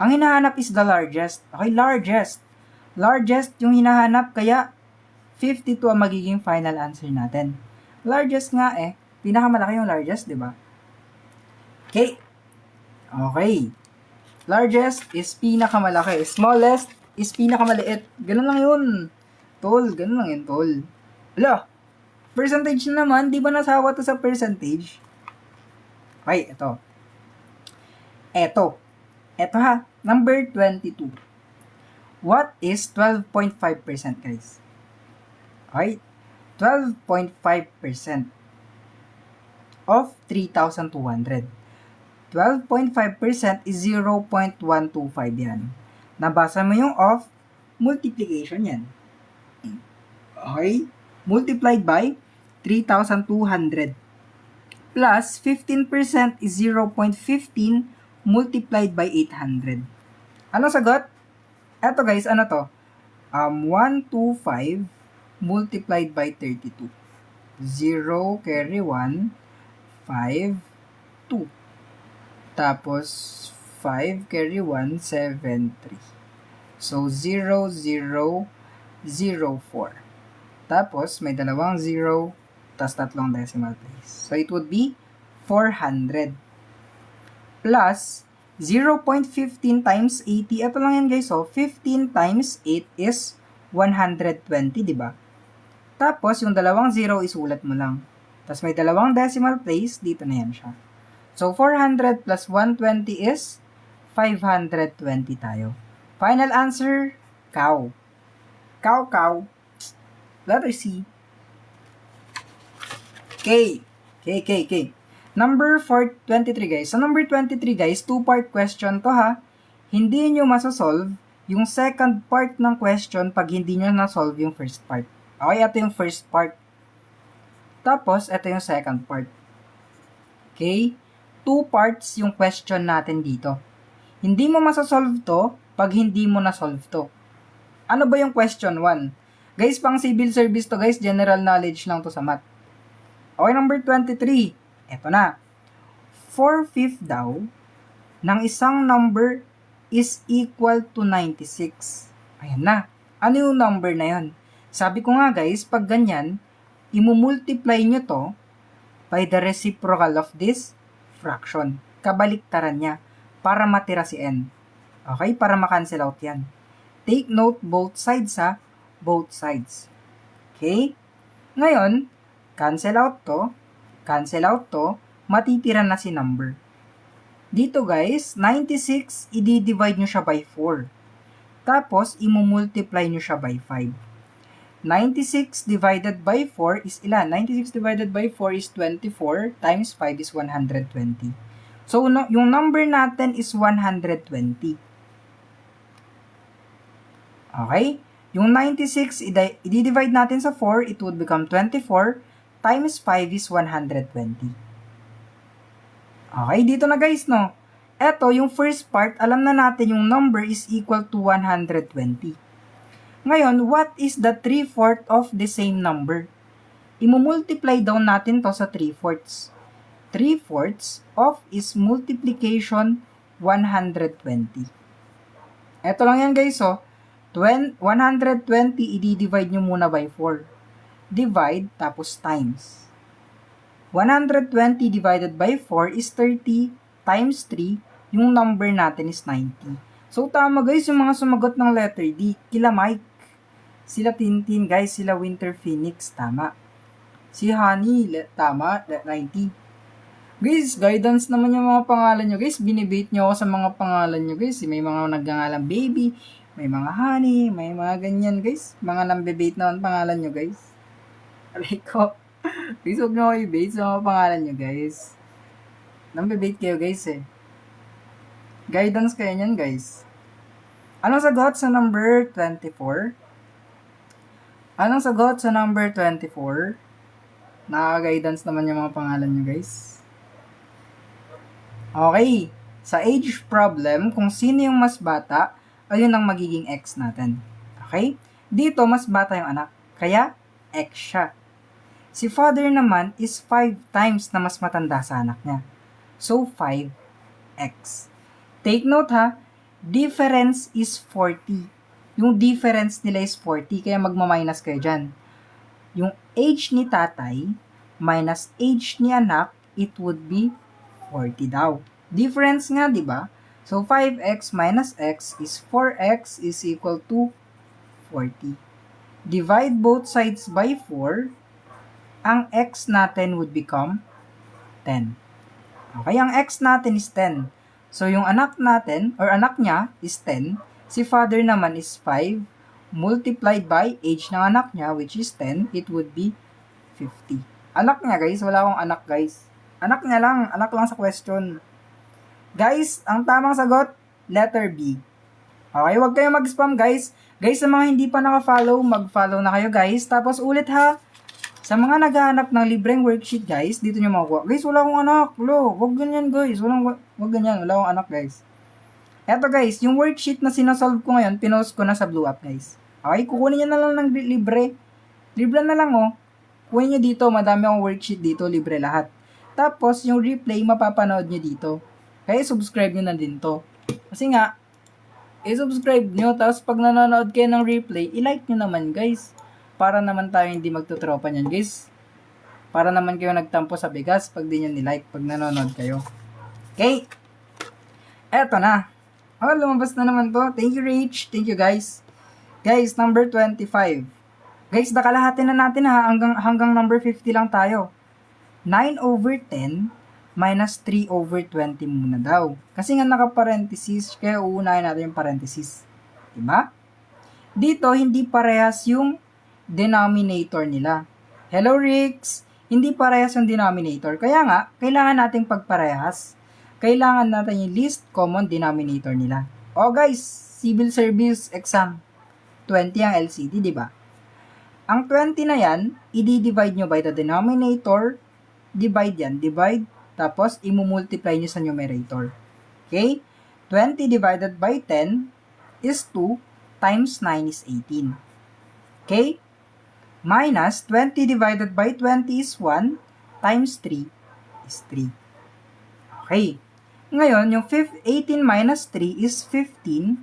Ang hinahanap is the largest. Okay, largest. Largest yung hinahanap, kaya 52 ang magiging final answer natin. Largest nga eh. Pinakamalaki yung largest, di ba? Okay. Okay. Largest is pinakamalaki. Smallest is pinakamaliit. Ganun lang yun. Tol, ganun lang yun, tol. Ala, percentage na naman. Di ba nasawa to sa percentage? Okay, ito. Ito ha. Number 22. What is 12.5% guys? Okay. 12.5% of 3,200. 12.5% is 0.125 yan. Nabasa mo yung of, multiplication yan. Okay? Multiplied by 3,200. Plus 15% is 0.15 multiplied by 800. Ano sagot? Eto guys, ano to? 125 multiplied by 32. 0 carry 1, 5, 2. Tapos 5 carry 1, 7, 3. So 0, 0, 0, 4. Tapos may dalawang 0, tas tatlong decimal place. So it would be 400 plus 0.15 times 80. Ito lang yan guys. So 15 times 8 is 120, di ba? Tapos yung dalawang 0 isulat mo lang. Tapos may dalawang decimal place, dito na yan siya. So 400 plus 120 is 520 tayo. Final answer, cow. Cow. Letter C. K. Number 23 guys. Sa number 23 guys, 2-part question to ha. Hindi nyo masasolve yung second part ng question pag hindi nyo nasolve yung first part. Okay, ito yung first part. Tapos, ito yung second part. Okay? 2 parts yung question natin dito. Hindi mo masasolve to pag hindi mo nasolve to. Ano ba yung question 1? Guys, pang civil service to guys, general knowledge lang to sa math. Okay, number 23. Eto na. 4/5 daw ng isang number is equal to 96. Ayan na. Ano yung number na yun? Sabi ko nga guys, pag ganyan, imumultiply nyo to by the reciprocal of this fraction. Kabaliktaran niya para matira si n. Okay? Para makancel out yan. Take note both sides ha. Both sides. Okay? Ngayon, cancel out to, matitira na si number. Dito guys, 96, i-divide nyo siya by 4. Tapos, imumultiply nyo siya by 5. 96 divided by 4 is ilan? 96 divided by 4 is 24, times 5 is 120. So, yung number natin is 120. Okay? Yung 96, i-divide natin sa 4, it would become 24, times 5 is 120. Okay, dito na guys, no? Eto, yung first part, alam na natin yung number is equal to 120. Ngayon, what is the 3/4 of the same number? Imumultiply down natin to sa 3/4. 3/4 of is multiplication 120. Eto lang yan guys, 120, i-divide nyo muna by 4. Divide, tapos times. 120 divided by 4 is 30 times 3. Yung number natin is 90. So, tama guys, yung mga sumagot ng letter D. Kila Mike. Sila Tintin, guys. Sila Winter Phoenix. Tama. Si Honey, tama. 90. Guys, guidance naman yung mga pangalan nyo. Guys, binibate nyo ako sa mga pangalan nyo. Guys, may mga nagngangalang baby. May mga honey. May mga ganyan, guys. Mga nambibate naman pangalan nyo, guys. Aray ko. Guys, huwag nyo kayo i-bait sa mga pangalan nyo, guys. Nambibate kayo, guys, eh. Guidance kayo nyan, guys. Anong sagot sa number 24? Anong sagot sa number 24? Nakaka-guidance naman yung mga pangalan nyo, guys. Okay. Sa age problem, kung sino yung mas bata, ayun ang magiging X natin. Okay? Dito, mas bata yung anak. Kaya, X siya. Si father naman is 5 times na mas matanda sa anak niya. So, 5X. Take note ha, difference is 40. Yung difference nila is 40, kaya magma-minus kayo dyan. Yung age ni tatay minus age ni anak, it would be 40 daw. Difference nga, di ba? So, 5x minus x is 4x is equal to 40. Divide both sides by 4, ang x natin would become 10. Okay, ang x natin is 10. So, yung anak natin, or anak niya, is 10. Si father naman is 5. Multiplied by age ng anak niya, which is 10, it would be 50. Anak niya, guys. Wala akong anak, guys. Anak niya lang. Anak lang sa question. Guys, ang tamang sagot, letter B. Okay, huwag kayong mag-spam, guys. Guys, sa mga hindi pa naka-follow, mag-follow na kayo, guys. Tapos ulit ha, sa mga naghahanap ng libreng worksheet, guys, dito nyo makukuha. Guys, wala akong anak. Lo, wag ganyan, guys. Wag ganyan. Wala akong anak, guys. Eto, guys, yung worksheet na sinasolve ko ngayon, pinost ko na sa Blue Up, guys. Okay, kukunin nyo na lang ng libre. Libre na lang, Kunin nyo dito. Madami akong worksheet dito. Libre lahat. Tapos, yung replay, mapapanood nyo dito. Kaya, subscribe nyo na din to. Kasi nga, i-subscribe nyo. Tapos, pag nanonood kayo ng replay, i-like nyo naman, guys. Para naman tayo hindi magtutropa niyan, guys. Para naman kayo nagtampo sa bigas pag di nyo nilike, pag nanonood kayo. Okay. Eto na. Lumabas na naman to. Thank you, Rach. Thank you, guys. Guys, number 25. Guys, nakalahati na natin ha. Hanggang number 50 lang tayo. 9/10 minus 3/20 muna daw. Kasi nga naka-parenthesis, kaya uunahin natin yung parenthesis. Diba? Dito, hindi parehas yung denominator nila. Hello, Rix! Hindi parehas yung denominator. Kaya nga, kailangan nating pagparehas. Kailangan natin yung least common denominator nila. O guys, civil service exam. 20 ang LCD, di ba? Ang 20 na yan, i-divide nyo by the denominator. Divide yan. Divide. Tapos, imumultiply nyo sa numerator. Okay? 20 divided by 10 is 2 times 9 is 18. Okay? Minus 20 divided by 20 is 1 times 3 is 3. Okay. Ngayon, yung 18 minus 3 is 15/20.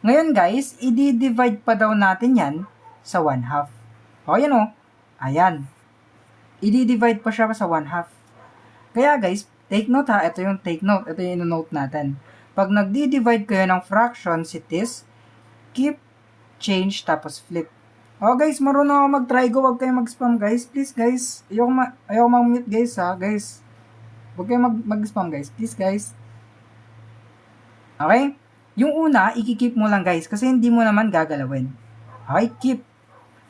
Ngayon guys, i-divide pa daw natin yan sa 1/2. O, yan o. Ayan. I-divide pa siya sa 1/2. Kaya guys, take note ha. Ito yung take note. Ito yung ino-note natin. Pag nagdi-divide kayo ng fractions, it is keep, change, tapos flip. Oh guys, marunong ako mag-try go. Huwag kayong mag-spam guys. Please guys. Ayaw mag-mute guys ha. Guys. Huwag kayong mag-spam guys. Please guys. Okay? Yung una, i-keep mo lang guys. Kasi hindi mo naman gagalawin. Okay? Keep.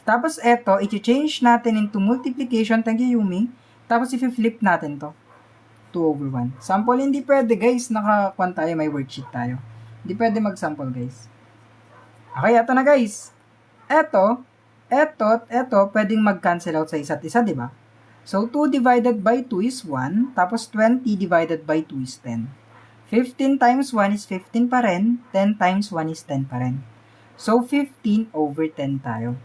Tapos eto, i-change natin into multiplication. Thank you, Yumi. Tapos i-flip natin to. 2/1. Sample, hindi pwede guys. Naka-kwan tayo, may worksheet tayo. Hindi pwede mag-sample guys. Okay, eto na guys. Eto, pwedeng mag-cancel out sa isa't isa, di ba? So, 2 divided by 2 is 1, tapos 20 divided by 2 is 10. 15 times 1 is 15 pa rin, 10 times 1 is 10 pa rin. So, 15 over 10 tayo.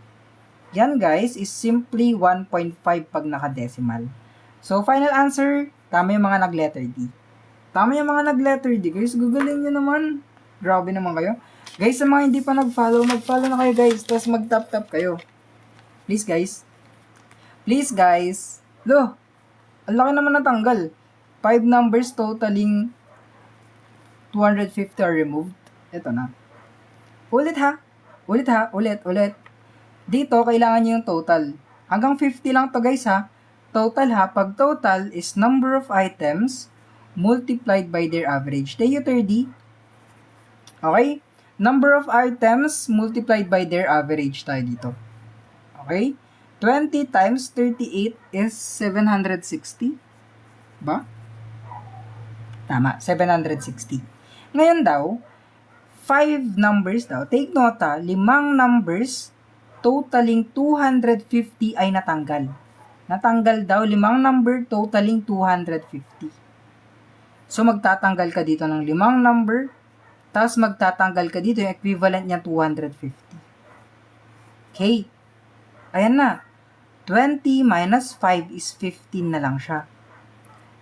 Yan guys is simply 1.5 pag nakadecimal. So, final answer, tama yung mga nag-letter D. Tama yung mga nag-letter D. Guys, guguling nyo naman. Grabe naman kayo. Guys, sa mga hindi pa nag-follow, mag-follow na kayo guys. Tapos mag-tap-tap kayo. Please guys. Please guys. Lo, ang laki naman natanggal. 5 numbers totaling 250 are removed. Ito na. Ulit ha. Ulit ha. Ulit. Dito, kailangan nyo yung total. Hanggang 50 lang to guys ha. Total ha. Pag total is number of items multiplied by their average. Tayo 30. Okay? Number of items multiplied by their average tayo dito. Okay? 20 times 38 is 760. Ba? Tama, 760. Ngayon daw, 5 numbers daw. Take note ha, 5 numbers totaling 250 ay natanggal. Natanggal daw 5 number totaling 250. So, magtatanggal ka dito ng 5 number, tapos magtatanggal ka dito yung equivalent niya 250. Okay. Ayan na. 20 minus 5 is 15 na lang siya.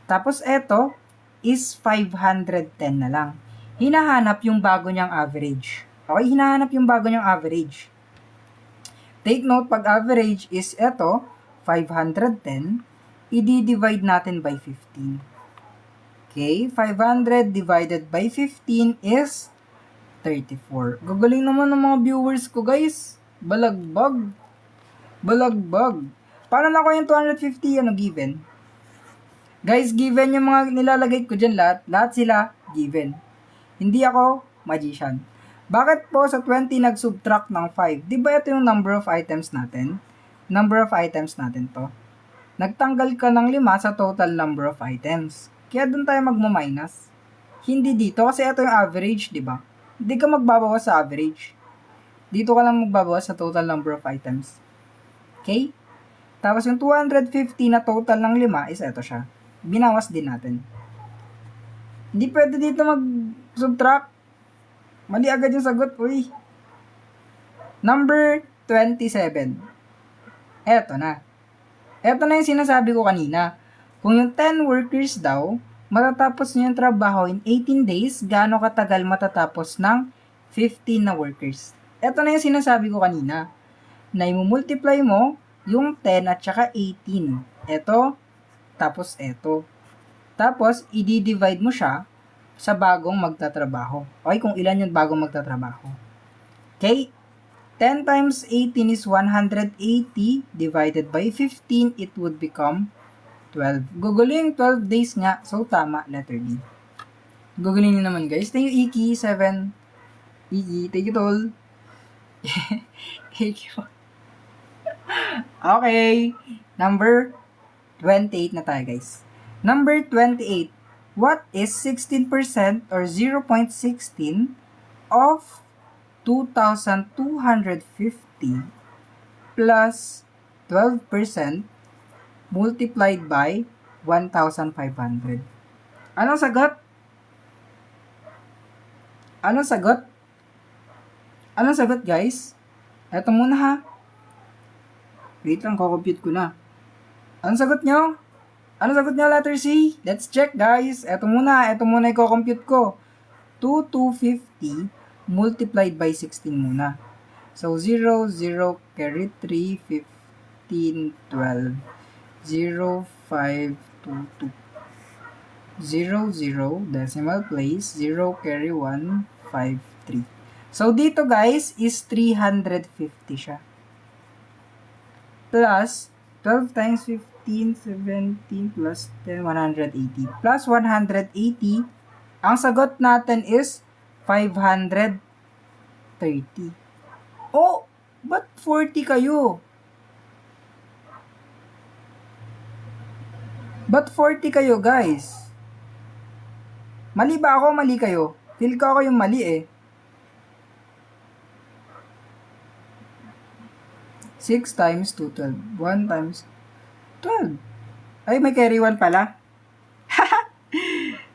Tapos eto is 510 na lang. Hinahanap yung bago niyang average. Okay, hinahanap yung bago niyang average. Take note, pag average is eto, 510, i-divide natin by 15. Okay, 500 divided by 15 is 34. Gagaling naman ng mga viewers ko guys. Balagbag. Paano na ko yung 250 given? Guys, given yung mga nilalagay ko dyan lahat sila given. Hindi ako magician. Bakit po sa 20 nag-subtract ng 5? Di ba ito yung number of items natin? Number of items natin to. Nagtanggal ka ng 5 sa total number of items. Kaya dun tayo magma-minus. Hindi dito kasi ito yung average, di ba? Hindi ka magbabawas sa average. Dito ka lang magbabawas sa total number of items. Okay? Tapos yung 250 na total ng 5 is ito siya. Binawas din natin. Hindi pwede dito mag-subtract. Mali agad yung sagot. Uy. Number 27. Eto na. Eto na yung sinasabi ko kanina. Kung yung 10 workers daw, matatapos niyo yung trabaho in 18 days, gaano katagal matatapos ng 15 na workers? Eto na yung sinasabi ko kanina. Na i-multiply mo yung 10 at saka 18. Eto, tapos eto. Tapos, i-divide mo siya sa bagong magtatrabaho. Okay, kung ilan yung bagong magtatrabaho. Okay, 10 times 18 is 180 divided by 15, it would become 12. Guguling, 12 days nga. So, tama, letter D. Guguling nyo naman guys. Thank you, Iki, 7. Iki, thank you, Tol. Thank you. Okay, number 28 na tayo guys. Number 28, what is 16% or 0.16 of 2,250 plus 12% multiplied by 1,500? Anong sagot? Anong sagot? Anong sagot guys? Eto muna ha. Wait lang, kukompute ko na. Anong sagot nyo? Anong sagot nyo, letter C? Let's check, guys. Ito muna yung kukompute ko. 2,250 multiplied by 16 muna. So, 0, 0, carry 3, 15, 12, 0, 5, 2, 2. 0, 0, decimal place, 0, carry 1, 5, 3. So, dito, guys, is 350 siya. Plus 12 times 15, 17 plus 10, 180. Plus 180, ang sagot natin is 530. Oh, ba't 40 kayo? Ba't 40 kayo, guys? Mali ba ako, mali kayo? Feel ko ako yung mali eh. 6 times 2, 12. 1 times 12. Ay, may carry 1 pala.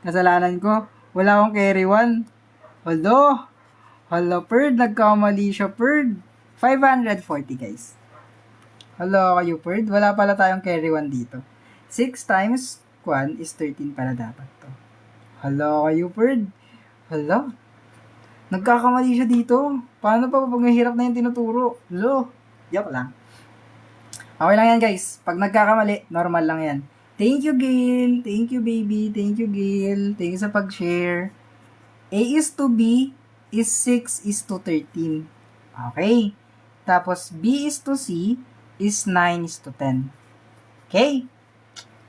Kasalanan ko. Wala akong carry 1. Hello, Perd. Nagkamali siya, Perd. 540, guys. Hello kayo, Perd. Wala pala tayong carry 1 dito. 6 times 1 is 13 pala dapat to. Hello kayo, Perd. Hello. Nagkakamali siya dito. Paano pa pag mahirap na yung tinuturo? Hello. Joke lang. Okay lang yan, guys. Pag nagkakamali, normal lang yan. Thank you, Gail. Thank you, baby. Thank you, Gail. Thank you sa pag-share. A is to B is 6 is to 13. Okay. Tapos, B is to C is 9 is to 10. Okay.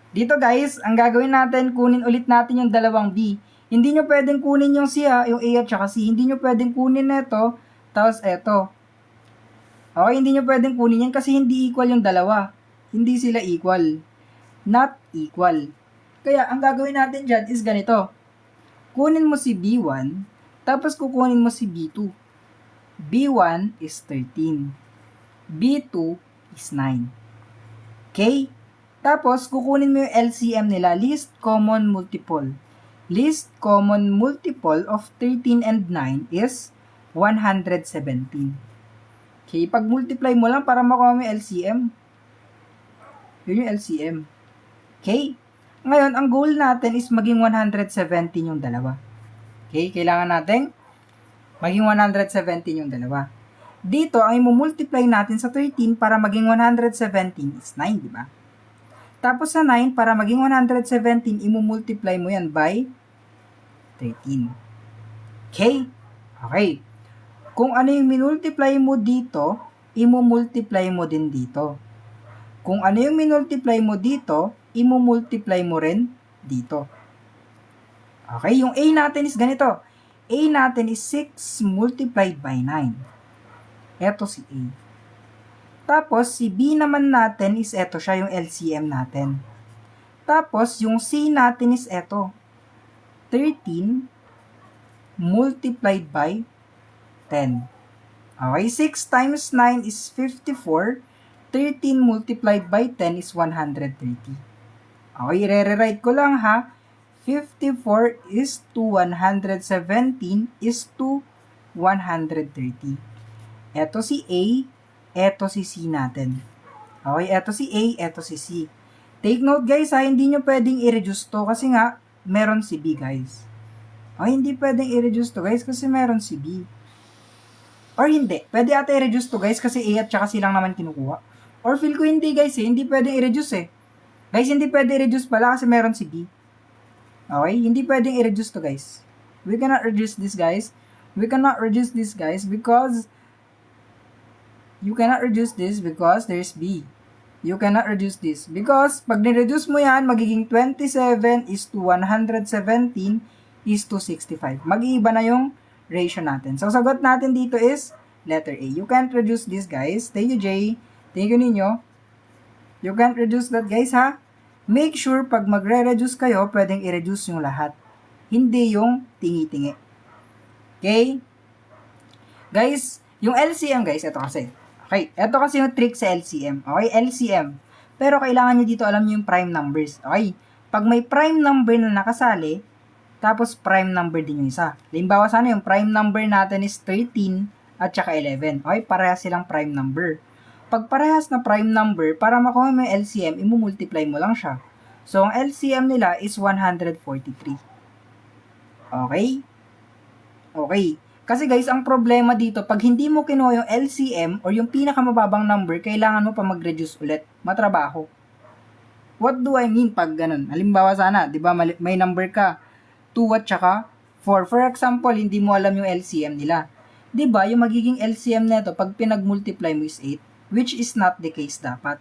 Dito, guys, ang gagawin natin, kunin ulit natin yung dalawang B. Hindi nyo pwedeng kunin yung C, yung A at saka C. Hindi nyo pwedeng kunin ito, tapos ito. Okay, hindi nyo pwedeng kunin yan kasi hindi equal yung dalawa. Hindi sila equal. Not equal. Kaya, ang gagawin natin dyan is ganito. Kunin mo si B1, tapos kukunin mo si B2. B1 is 13. B2 is 9. Okay? Tapos, kukunin mo yung LCM nila, least common multiple. Least common multiple of 13 and 9 is 117. Okay, pag-multiply mo lang para makuha mo yung LCM. Yun yung LCM. Okay? Ngayon, ang goal natin is maging 117 yung dalawa. Okay? Kailangan natin maging 117 yung dalawa. Dito, ang i-multiply natin sa 13 para maging 117 is 9, di ba? Tapos sa 9, para maging 117, i-multiply mo yan by 13. Okay? Okay. Kung ano yung minultiply mo dito, i-multiply mo din dito. Kung ano yung minultiply mo dito, i-multiply mo rin dito. Okay, yung A natin is ganito. A natin is 6 multiplied by 9. Eto si A. Tapos, si B naman natin is eto siya, yung LCM natin. Tapos, yung C natin is eto. 13 multiplied by 10. Okay, 6 times 9 is 54. 13 multiplied by 10 is 130. Okay, re-rewrite ko lang ha. 54 is to 117 is to 130. Eto si A, eto si C natin. Okay, eto si A, eto si C. Take note guys ha, hindi nyo pwedeng i-reduce to kasi nga, meron si B guys. Okay, hindi pwedeng i-reduce to guys kasi meron si B. Or hindi, pwede ata i-reduce to guys kasi A at saka C lang naman kinukuha. Or feel ko hindi guys hindi pwedeng i-reduce eh. Guys, hindi pwede i-reduce pala kasi meron si B. Okay, hindi pwedeng i-reduce to guys. We cannot reduce this guys. We cannot reduce this guys because you cannot reduce this because there's B. You cannot reduce this because pag ni-reduce mo yan, magiging 27 is to 117 is to 65. Mag-iiba na yung ratio natin. So, sagot natin dito is letter A. You can't reduce this guys. Thank you, Jay. Thank you ninyo. You can't reduce that guys ha. Make sure pag magre-reduce kayo, pwedeng i-reduce yung lahat. Hindi yung tingi-tingi. Okay? Guys, yung LCM guys, ito kasi. Okay, ito kasi yung trick sa LCM. Okay, LCM. Pero kailangan nyo dito alam nyo yung prime numbers. Okay? Pag may prime number na nakasali, tapos prime number din yung isa. Halimbawa sana yung prime number natin is 13 at saka 11. Okay, parehas silang prime number. Pag parehas na prime number, para makuha mo yung LCM, i-multiply mo lang siya. So, ang LCM nila is 143. Okay? Okay. Kasi guys, ang problema dito, pag hindi mo kinuha yung LCM or yung pinakamababang number, kailangan mo pa mag-reduce ulit. Matrabaho. What do I mean pag ganun? Halimbawa sana, di ba, may number ka, 2 at saka 4. For example, hindi mo alam yung LCM nila. Di ba, yung magiging LCM nito, pag pinag-multiply mo is 8. Which is not the case dapat.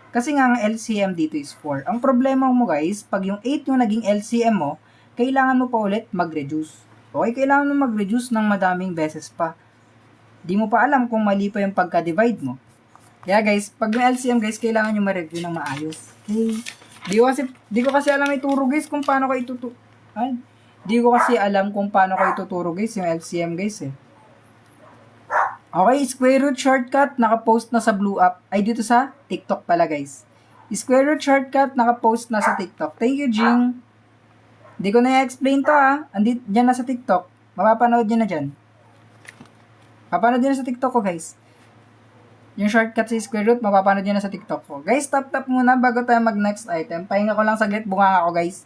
Kasi nga ang LCM dito is 4. Ang problema mo guys, pag yung 8 yung naging LCM mo, kailangan mo pa ulit mag-reduce. Okay, kailangan mo mag-reduce ng madaming beses pa. Di mo pa alam kung mali pa yung pagka-divide mo. Kaya guys, pag may LCM guys, kailangan nyo ma-review ng maayos. Okay? Di ko kasi alam ituro guys kung paano ko ituturo. Di ko kasi alam kung paano ko ituturo guys yung LCM guys eh. Okay, square root shortcut, naka-post na sa Blue App. Ay, dito sa TikTok pala, guys. Square root shortcut, naka-post na sa TikTok. Thank you, Jing. Hindi ko na i-explain to Andit, dyan na sa TikTok. Mapapanood nyo na dyan. Mapapanood nyo na sa TikTok ko, guys. Yung shortcut sa square root, mapapanood nyo na sa TikTok ko. Guys, tap muna bago tayo mag-next item. Pahinga ko lang saglit, bunga ako, guys.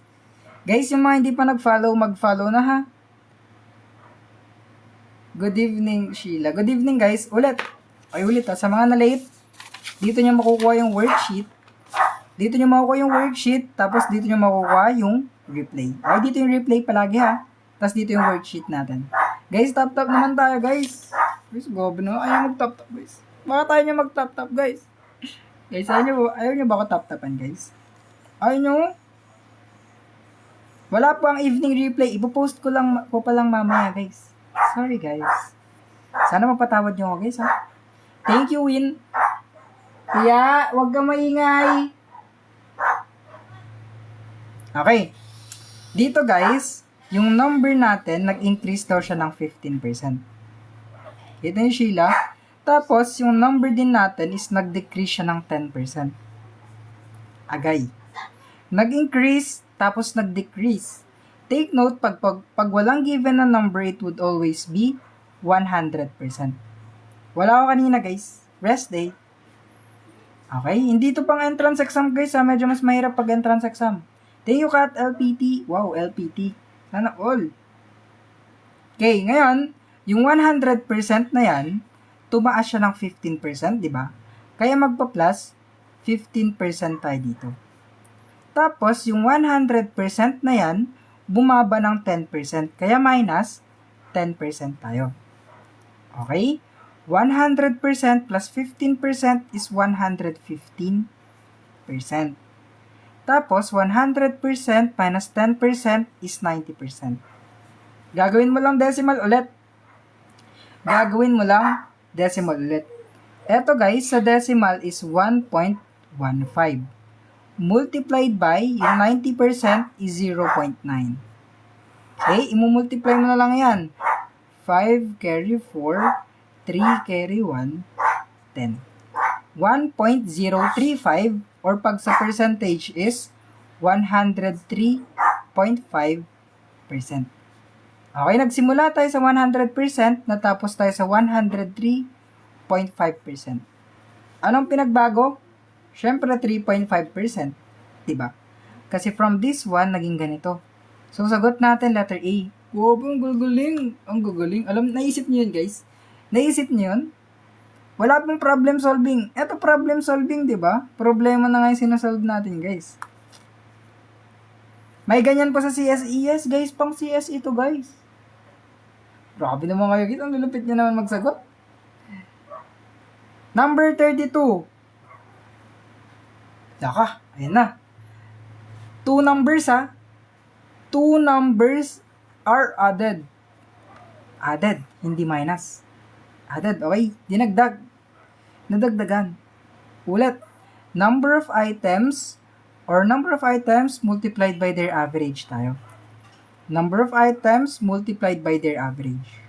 Guys, yung mga hindi pa nag-follow, mag-follow na ha. Good evening, Sheila. Good evening, guys. Ulit sa mga na-late, dito nyo makukuha yung worksheet. Dito nyo makukuha yung worksheet, tapos dito nyo makukuha yung replay. Okay, dito yung replay palagi ha. Tapos dito yung worksheet natin. Guys, tap naman tayo, guys. Guys, gobe no. Ayaw mag-tap, guys. Baka tayo nyo mag-tap, guys. Guys, ayaw nyo ba ako tap-tapan, guys? Ayaw nyo? Wala po ang evening replay. Ipopost ko pa lang mamaya, guys. Sorry, guys. Sana mapatawad nyo ako, guys, ha? Thank you, Win. Kaya, wag ka maingay. Okay. Dito, guys, yung number natin, nag-increase daw siya ng 15%. Kita niyo, Sheila? Tapos, yung number din natin is nag-decrease siya ng 10%. Agay. Nag-increase, tapos nag-decrease. Take note, pag walang given na number, it would always be 100%. Wala ko kanina, guys. Rest day. Okay, hindi to pang entrance exam, guys. Medyo mas mahirap pag entrance exam. Thank you, Kat, LPT. Wow, LPT. Sana all. Okay, ngayon, yung 100% na yan, tumaas siya ng 15%, di ba? Kaya magpa-plus, 15% tayo dito. Tapos, yung 100% na yan, bumaba ng 10%. Kaya minus 10% tayo. Okay? 100% plus 15% is 115%. Tapos, 100% minus 10% is 90%. Gagawin mo lang decimal ulit. Eto guys, sa decimal is 1.15. Multiplied by, yung 90% is 0.9. Okay, imumultiply mo na lang yan. 5 carry 4, 3 carry 1, 10. 1.035 or pag sa percentage is 103.5%. Okay, nagsimula tayo sa 100%, natapos tayo sa 103.5%. Anong pinagbago? Syempre 3.5%, 'di ba? Kasi from this one naging ganito. So sagot natin letter A. Wow, ang gagaling. Ang gagaling. Naisip niyo 'yun, guys? Naisip niyo 'yun? Wala pong problem solving. Ito problem solving, 'di ba? Problema na nga 'yung sinasolve natin, guys. May ganyan pa sa CSES, guys. Pang CSE ito, guys. Grabe naman kayo, guys. Ang lulupit niya naman magsagot. Number 32. Saka, ayun na. 2 numbers ha. 2 numbers are added. Added, hindi minus. Added, okay. Dinagdag. Nadagdagan. Ulit. Number of items multiplied by their average tayo. Number of items multiplied by their average.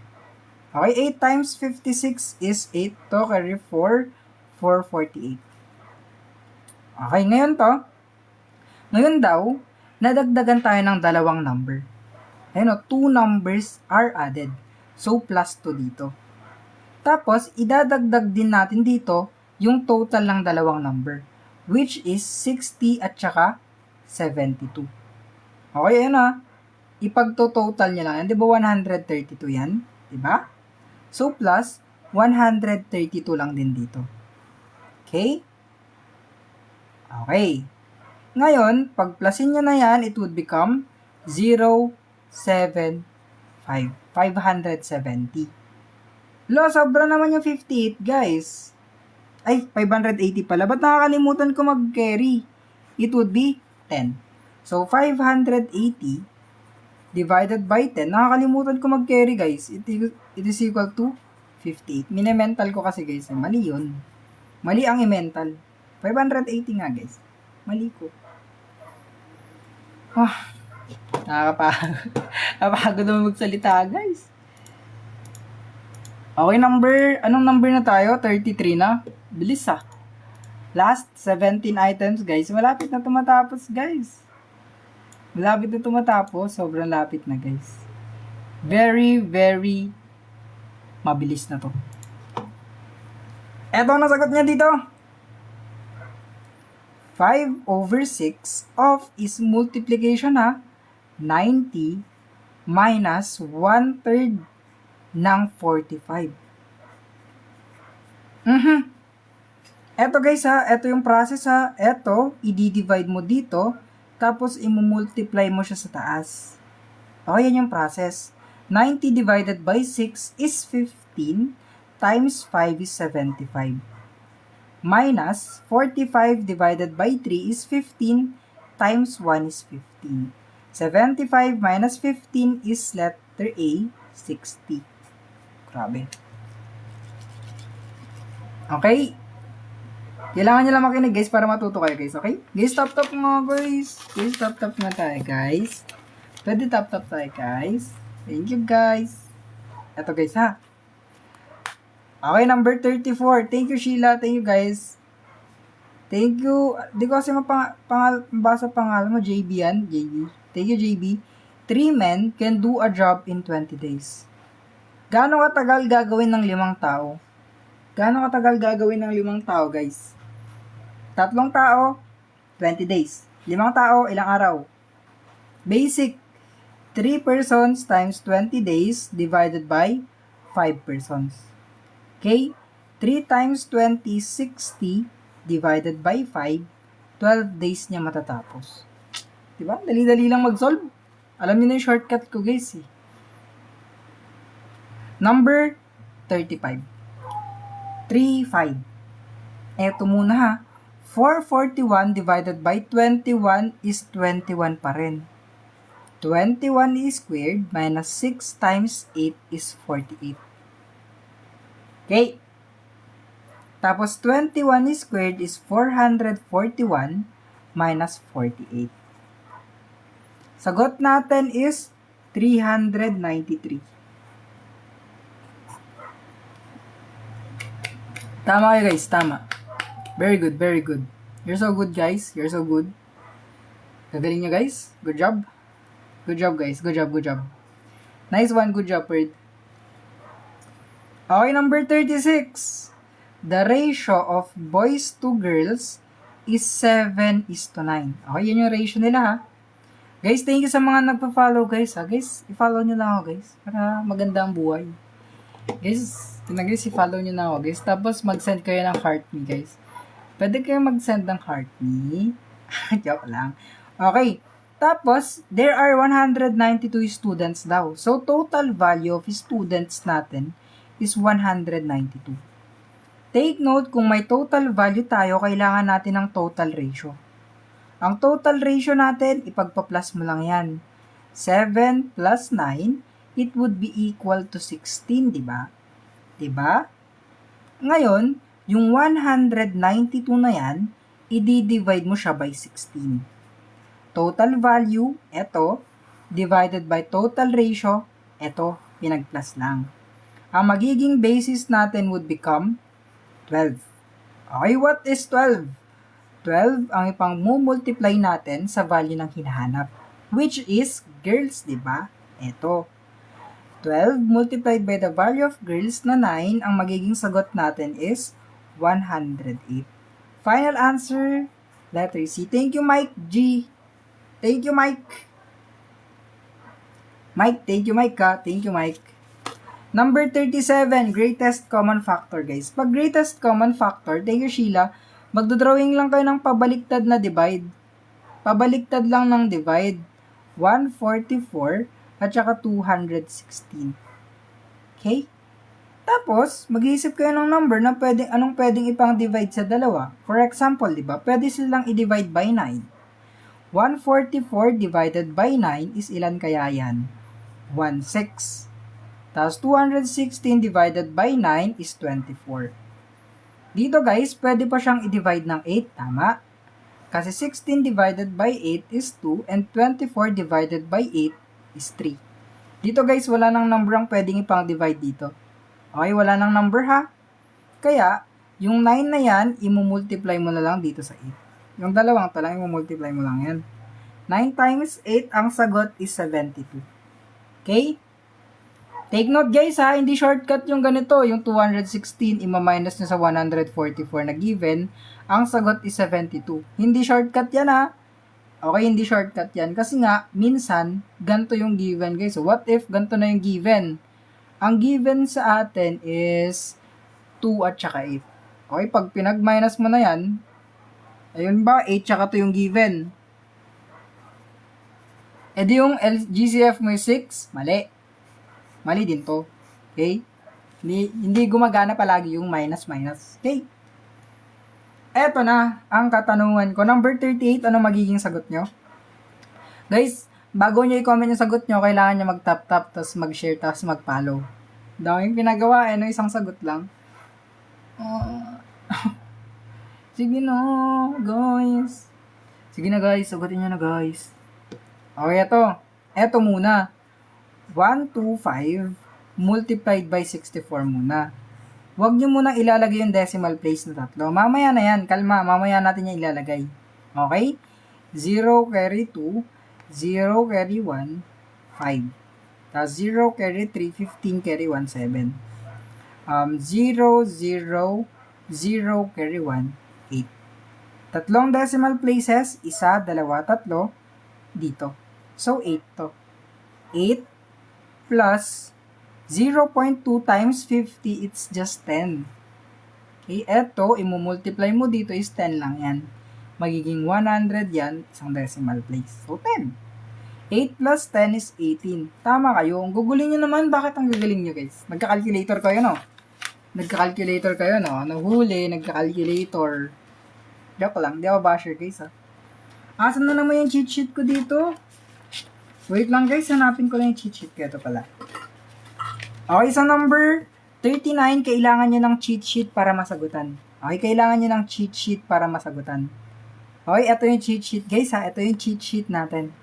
Okay, 8 times 56 is 8 to carry 4, 448. Okay, ngayon daw, nadagdagan tayo ng dalawang number. Ayun o, 2 numbers are added. So, plus 2 dito. Tapos, idadagdag din natin dito yung total ng dalawang number, which is 60 at saka 72. Okay, ayun na. Ipagto-total niya lang yan. Di ba 132 yan? Di ba? So, plus 132 lang din dito. Okay? Okay. Ngayon, pag plusin nyo na yan, it would become 075. 570. Lo, sobra naman yung 58, guys. Ay, 580 pala. Ba't nakakalimutan ko mag-carry? It would be 10. So, 580 divided by 10. Nakakalimutan ko mag-carry, guys. It is equal to 58. Mini-mental ko kasi, guys. Mali yun. Mali ang i-mental. 580 nga, guys. Mali ko. Nakakapagod naman magsalita, guys. Okay, anong number na tayo? 33 na. Bilis, Last 17 items, guys. Malapit na tumatapos, guys. Malapit na tumatapos. Sobrang lapit na, guys. Very, very mabilis na to. Eto ang nasagot niya dito. 5/6 of is multiplication ha. 90 minus 1/3 ng 45. Eto guys ha, eto yung process ha. Eto, i-divide mo dito, tapos i-multiply mo siya sa taas. Okay, yan yung process. 90 divided by 6 is 15, times 5 is 75. Minus 45 divided by 3 is 15, times 1 is 15. 75 minus 15 is letter A, 60. Grabe. Okay. Kailangan nyo lang makinig guys para matuto kayo guys, okay? Guys, tap mo guys. Guys, tap na tayo guys. Pwede tap tayo guys. Thank you guys. Ito guys ha. Okay, number 34. Thank you Sheila. Thank you guys. Thank you. Di ko kasi mabasa pangalan mo. JB yan. JB. Thank you JB. 3 men can do a job in 20 days. Gaano katagal gagawin ng 5 tao? Gaano katagal gagawin ng 5 tao guys? 3 tao, 20 days. 5 tao, ilang araw? Basic. 3 persons times 20 days divided by 5 persons. Okay? 3 times 20, 60 divided by 5, 12 days niya matatapos. Diba? Dali-dali lang mag-solve. Alam niyo na yung shortcut ko guys eh. Number 35. 3, 5. Eto muna ha. 441 divided by 21 is 21 pa rin. 21 is squared minus 6 times 8 is 48. Okay. Tapos 21 is squared is 441 minus 48. Sagot natin is 393. Tama kayo guys, tama. Very good, very good. You're so good guys, you're so good. Gagaling nyo guys, good job. Good job guys, good job, good job. Nice one, good job, Bird. Okay, number 36. The ratio of boys to girls is 7:9. Okay, yun yung ratio nila ha. Guys, thank you sa mga nagpa-follow guys ha. Guys, i-follow nyo lang ako guys. Para maganda ang buhay. Guys, guys, i-follow nyo na ako guys. Tapos mag-send kayo ng heart me guys. Pwede kayo mag-send ng heart me. Joke lang. Okay. Tapos, there are 192 students daw. So, total value of students natin is 192. Take note, kung may total value tayo, kailangan natin ng total ratio. Ang total ratio natin, ipagpa-plus mo lang yan. 7 plus 9, it would be equal to 16, diba? Diba? Ngayon, yung 192 na yan, i-divide mo siya by 16. Total value, eto, divided by total ratio, eto, pinag-plus lang. Ang magiging basis natin would become 12. Okay, what is 12? 12 ang ipang-multiply natin sa value ng hinahanap, which is girls, diba? Eto. 12 multiplied by the value of girls na 9, ang magiging sagot natin is 108. Final answer, letter C. Thank you, Mike G. Thank you, Mike. Mike, thank you, Mike ka. Thank you, Mike. Number 37, greatest common factor, guys. Pag greatest common factor, thank you, Sheila, magdodrawing lang kayo ng pabaliktad na divide. Pabaliktad lang ng divide. 144 at saka 216. Okay? Tapos, mag-iisip kayo ng number na anong pwedeng ipang-divide sa dalawa. For example, di ba? Pwede silang i-divide by 9. 144 divided by 9 is ilan kaya yan? 16. Tapos, 216 divided by 9 is 24. Dito guys, pwede pa siyang i-divide ng 8, tama? Kasi 16 divided by 8 is 2 and 24 divided by 8 is 3. Dito guys, wala nang number ang pwedeng ipang-divide dito. Okay, wala nang number ha. Kaya, Yung 9 na yan, imumultiply mo na lang dito sa 8. Yung dalawang to lang, imumultiply mo lang yan. 9 times 8, ang sagot is 72. Okay? Take note guys ha, hindi shortcut yung ganito. Yung 216, ima-minus nyo sa 144 na given, ang sagot is 72. Hindi shortcut yan ha. Okay, hindi shortcut yan. Kasi nga, minsan, ganito yung given guys. So, what if ganito na yung given? Ang given sa atin is 2 at saka 8. Okay, pag pinag-minus mo na yan, ayun ba, 8 saka to yung given. E di yung GCF mo is 6, mali. Mali din to. Okay? Hindi gumagana palagi yung minus. Okay? Eto na, ang katanungan ko. Number 38, ano magiging sagot nyo? Guys, bago nyo i-comment yung sagot nyo, kailangan nyo mag-tap-tap, tapos mag-share, tapos mag-follow. Daming pinagawa, no? Isang sagot lang. Sige na, guys. Sige na, guys. Sagutin nyo na, guys. Okay, eto muna. 125 multiplied by 64 muna. Huwag nyo muna ilalagay yung decimal place na tatlo. Mamaya na yan. Kalma. Mamaya natin yan ilalagay. Okay? 0 carry 2, 0 carry 1, 5. Tapos 0 carry 3, 15 carry 1, 7. 0, 0, 0 carry 1, 8. Tatlong decimal places, isa, dalawa, tatlo, dito. So, 8 to. 8 plus 0.2 times 50, it's just 10. Okay, eto, imumultiply mo dito is 10 lang yan. Magiging 100 yan, isang decimal place. So, 10. 8 plus 10 is 18. Tama kayo. Ang guguling nyo naman, bakit ang gagaling nyo guys? Nagka-calculator kayo, no? Nagka-calculator kayo, no? Nahuli, nagka-calculator. Joke lang, di ako basher guys, ha? Asan na naman yung cheat sheet ko dito? Wait lang guys, hanapin ko lang yung cheat sheet ko. Ito pala. Okay, sa number 39, kailangan nyo ng cheat sheet para masagutan. Okay, kailangan nyo ng cheat sheet para masagutan. Okay, ito yung cheat sheet guys, ha? Ito yung cheat sheet natin.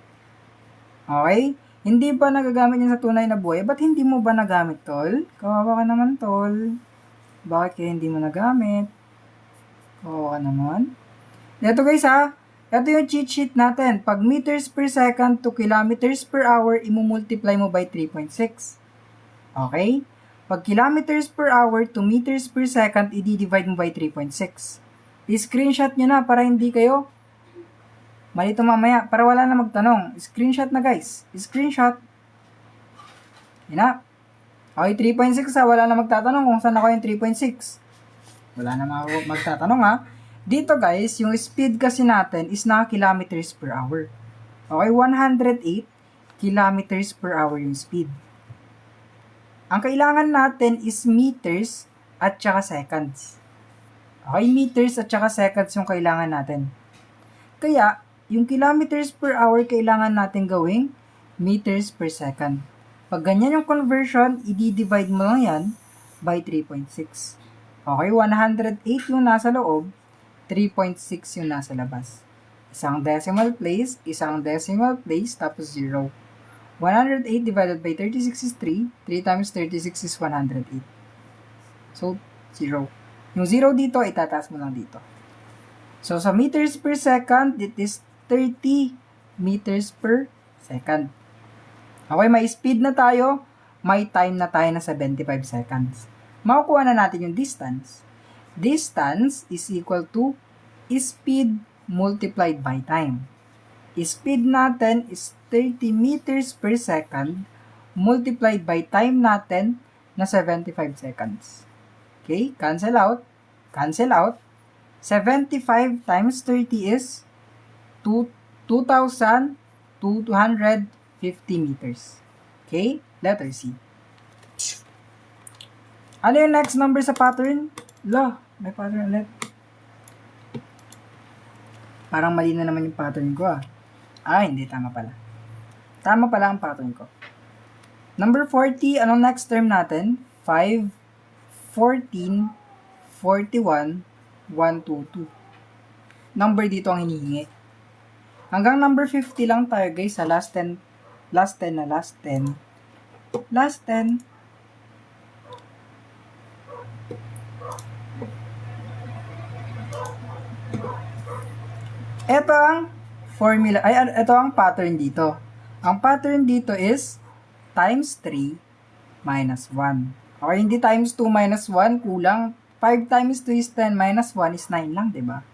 Okay? Hindi ba nagagamit yan sa tunay na buhay? Ba't hindi mo ba nagamit, tol? Kawawa ka naman, tol. Bakit kaya hindi mo nagamit? Kawawa ka naman. Ito guys, ha? Ito yung cheat sheet natin. Pag meters per second to kilometers per hour, imumultiply mo by 3.6. Okay? Pag kilometers per hour to meters per second, i-divide mo by 3.6. I-screenshot nyo na para hindi kayo malito mamaya. Para wala na magtanong. Screenshot na guys. Screenshot. Yun na. Okay, 3.6 ha. Wala na magtatanong kung saan ako yung 3.6. Wala na magtatanong ha. Dito guys, yung speed kasi natin is na kilometers per hour. Okay, 108 kilometers per hour yung speed. Ang kailangan natin is meters at saka seconds. Okay, meters at saka seconds yung kailangan natin. Kaya, yung kilometers per hour kailangan natin gawing meters per second. Pag ganyan yung conversion, i-divide mo lang yan by 3.6. Okay, 108 yung nasa loob, 3.6 yung nasa labas. Isang decimal place, tapos 0. 108 divided by 36 is 3. 3 times 36 is 108. So, 0. Yung 0 dito, itataas mo lang dito. So, sa meters per second, it is 30 meters per second. Okay, may speed na tayo. May time na tayo na 75 seconds. Makukuha na natin yung distance. Distance is equal to speed multiplied by time. Speed natin is 30 meters per second multiplied by time natin na 75 seconds. Okay, cancel out. 75 times 30 is 2,250 meters. Okay, letter C. Ano yung next number sa pattern? May pattern ulit. Parang mali na naman yung pattern ko hindi, tama pala. Tama pala ang pattern ko. Number 40, anong next term natin? 5, 14, 41, 122. Number dito ang hinihingi. Hanggang number 50 lang tayo guys sa last 10. Last 10. Ito ang formula, ito ang pattern dito. Ang pattern dito is times 3 minus 1. Okay, hindi times 2 minus 1, kulang. 5 times 2 is 10 minus 1 is 9 lang, diba?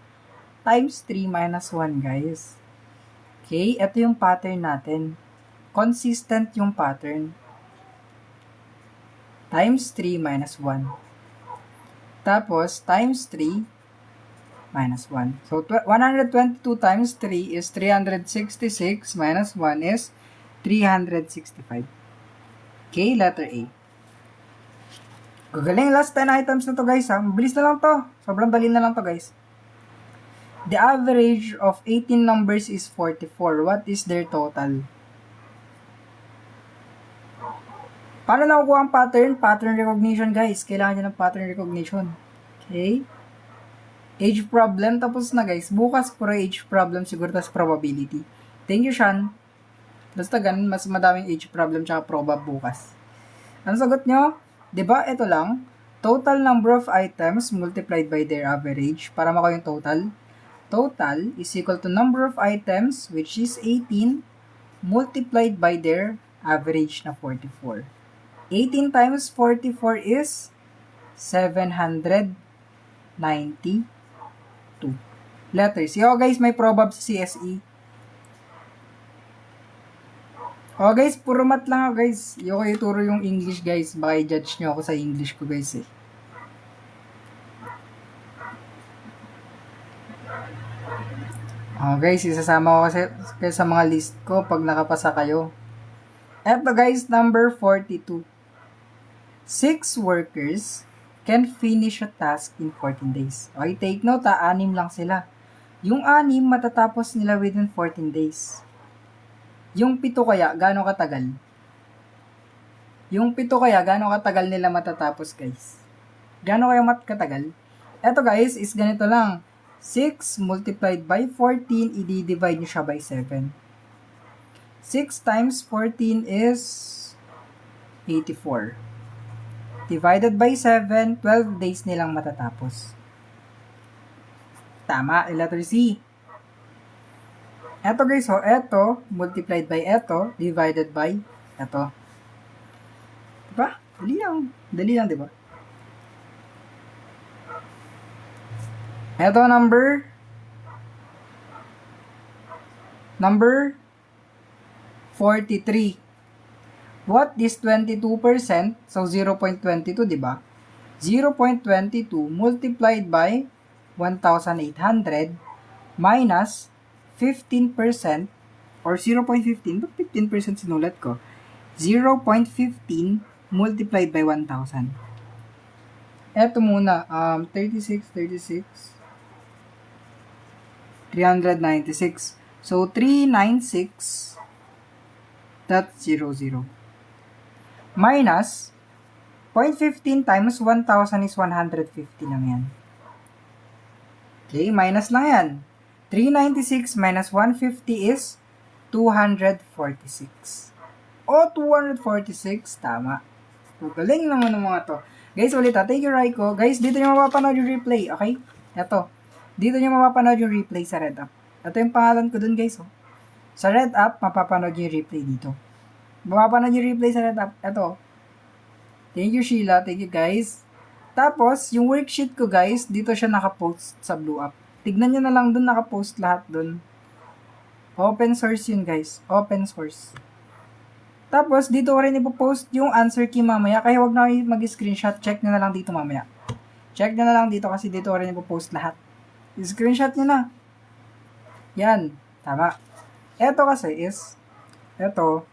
Times 3 minus 1, guys. Okay, ito yung pattern natin. Consistent yung pattern. Times 3 minus 1. Tapos, times 3 minus 1. So, 122 times 3 is 366 minus 1 is 365. Okay, letter A. Gagaling, last 10 items na to, guys, ha. Mabilis na lang to. Sobrang dali na lang to, guys. The average of 18 numbers is 44. What is their total? Paano nakukuha ang pattern? Pattern recognition, guys. Kailangan nyo ng pattern recognition. Okay? Age problem. Tapos na, guys. Bukas, puro age problem siguro, tas probability. Thank you, Sean. Basta ganun, mas madaming age problem tsaka probab bukas. Ano sagot nyo? Diba, ito lang. Total number of items multiplied by their average. Para makuha yung total. Total is equal to number of items, which is 18, multiplied by their average na 44. 18 times 44 is 792. Letter C. Oh, guys, may probab sa CSE. Oh, guys, puro math lang ako, guys. Yung ko ituro yung English, guys. Baka i-judge nyo ako sa English ko, guys, eh. Oh, guys, isasama ko kasi sa mga list ko pag nakapasa kayo. Eto, guys, number 42. 6 workers can finish a task in 14 days. Okay, take note, 6 lang sila. Yung 6 matatapos nila within 14 days. Yung 7 kaya, gaano katagal? Yung 7 kaya, gaano katagal nila matatapos, guys? Gaano kaya katagal? Eto, guys, is ganito lang. 6 multiplied by 14, i-divide nyo siya by 7. 6 times 14 is 84. Divided by 7, 12 days nilang matatapos. Tama, letter C. Eto, guys, so eto multiplied by eto divided by eto. Diba? Dali lang, diba? Eto number 43. What is 22%? So 0.22, diba? 0.22 multiplied by 1,800 minus 15% or 0.15. Ba't 15% sinulat ko? 0.15 multiplied by 1,000. Eto muna, 396. So, 396.00. Minus, 0.15 times 1,000 is 150 lang yan. Okay, minus lang yan. 396 minus 150 is 246. O, 246, tama. Galing naman ng mga to. Guys, ulit ha. Thank you, Raiko. Guys, dito nyo mapapanood yung replay, okay? Eto. Dito nyo mapapanood yung replay sa Red App. Ito yung pangalan ko dun, guys. Oh. Sa Red App, mapapanood yung replay dito. Mapapanood yung replay sa Red App. Ito. Thank you, Sheila. Thank you, guys. Tapos, yung worksheet ko, guys, dito siya nakapost sa Blue App. Tignan nyo na lang dun, nakapost lahat dun. Open source yun, guys. Open source. Tapos, dito ko rin ipopost yung answer key mamaya. Kaya wag na kayo mag-screenshot. Check nyo na lang dito mamaya. Check nyo na lang dito kasi dito ko rin ipopost lahat. Screenshot nyo na. Yan. Tama. Ito kasi is, ito.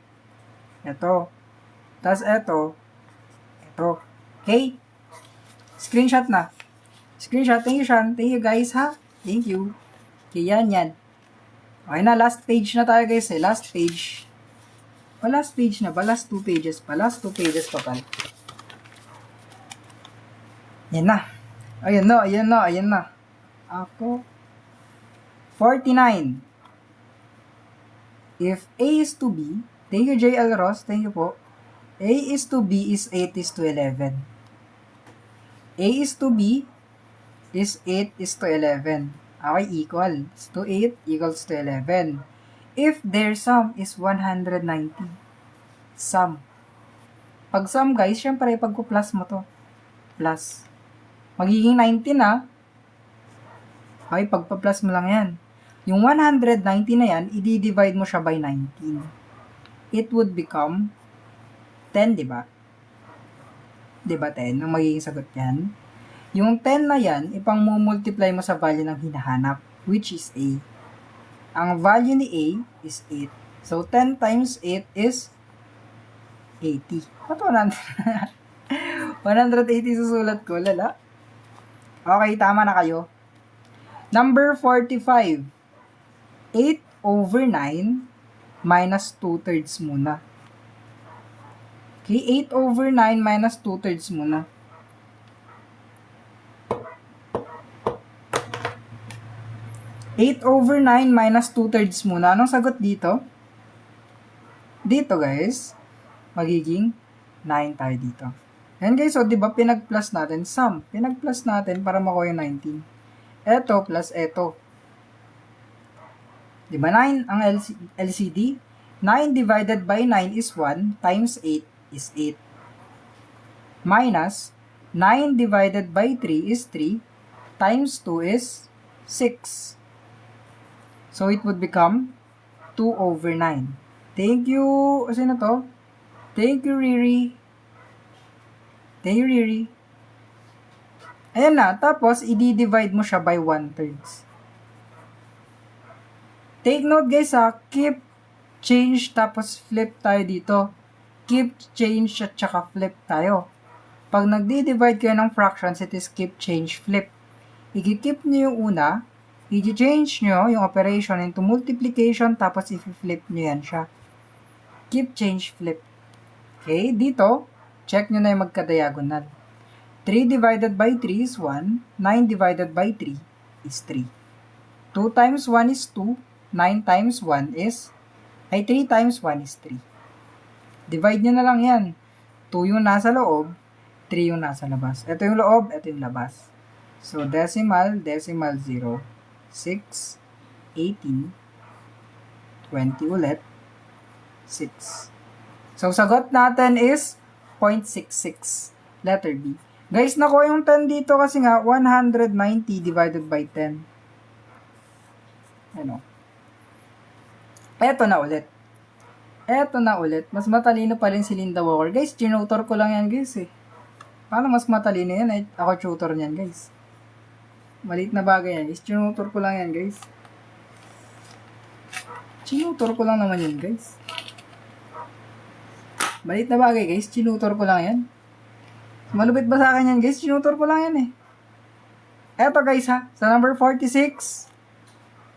Tapos ito. Okay? Screenshot na. Screenshot. Thank you, Sean. Thank you, guys, ha? Thank you. Okay, yan. Okay na, last page na tayo, guys, eh. Last page. Last page na ba? Last 2 pages pa. Last 2 pages pa pala. Yan na. Ayan na. Ako. 49. If A is to B, thank you, JL Ross. Thank you po. A is to B is 8 is to 11. A is to B is 8 is to 11. Okay, equal. So 8 equals to 11. If their sum is 190. Sum. Pag sum, guys, syempre, pagpo-plus mo to. Plus. Magiging 19, ha? Okay, pagpa-plus mo lang yan. Yung 190 na yan, i-divide mo siya by 19. It would become 10, di ba? Di ba 10? Ang magiging sagot yan. Yung 10 na yan, ipang-multiply mo sa value ng hinahanap, which is A. Ang value ni A is 8. So, 10 times 8 is 80. Ba't 100? 180 susulat ko, lala. Okay, tama na kayo. Number 45. 8 over 9 minus 2/3 muna. Okay, 8 over 9 minus 2/3 muna. Eight over 9 minus 2/3 muna. Anong sagot dito? Dito, guys, magiging 9 tayo dito. Ayan, guys, so, di ba, pinag-plus natin sum. Pinag-plus natin para makuha yung 19. Eto plus eto. Di ba, 9 ang LCD? 9 divided by 9 is 1 times 8 is 8. Minus 9 divided by 3 is 3 times 2 is 6. So, it would become 2 over 9. Thank you. Sino to? Thank you, Riri. Thank you, Riri. Ayan na. Tapos, i-divide mo siya by 1/3. Take note, guys, ha. Keep, change, tapos flip tayo dito. Keep, change, at saka flip tayo. Pag nagdi-divide kayo ng fractions, it is keep, change, flip. I-keep nyo yung una, i-change nyo yung operation into multiplication, tapos i-flip nyo yan siya. Keep, change, flip. Okay, dito, check nyo na yung magka-diagonal. 3 divided by 3 is 1, 9 divided by 3 is 3. 2 times 1 is 2, 9 times 1 is, 3 times 1 is 3. Divide nyo na lang yan. 2 yung nasa loob, 3 yung nasa labas. Ito yung loob, ito yung labas. So, decimal, 0, 6, 18, 20 ulit, 6. So, sagot natin is 0.66. Letter B. Guys, nakuha yung 10 dito kasi nga 190 divided by 10. Ano? Eto na ulit. Mas matalino pa rin si Linda Walker. Guys, tinutor ko lang yan, guys, eh. Paano mas matalino yan? Ako tutor niyan, guys. Maliit na bagay yan, guys. Tinutor ko lang yan, guys. Tinutor ko lang naman yan, guys. Maliit na bagay, guys. Tinutor ko lang yan. Malupit ba sa akin yan, guys? Tinutor ko lang yan, eh. Eto, guys, ha. Sa number 46,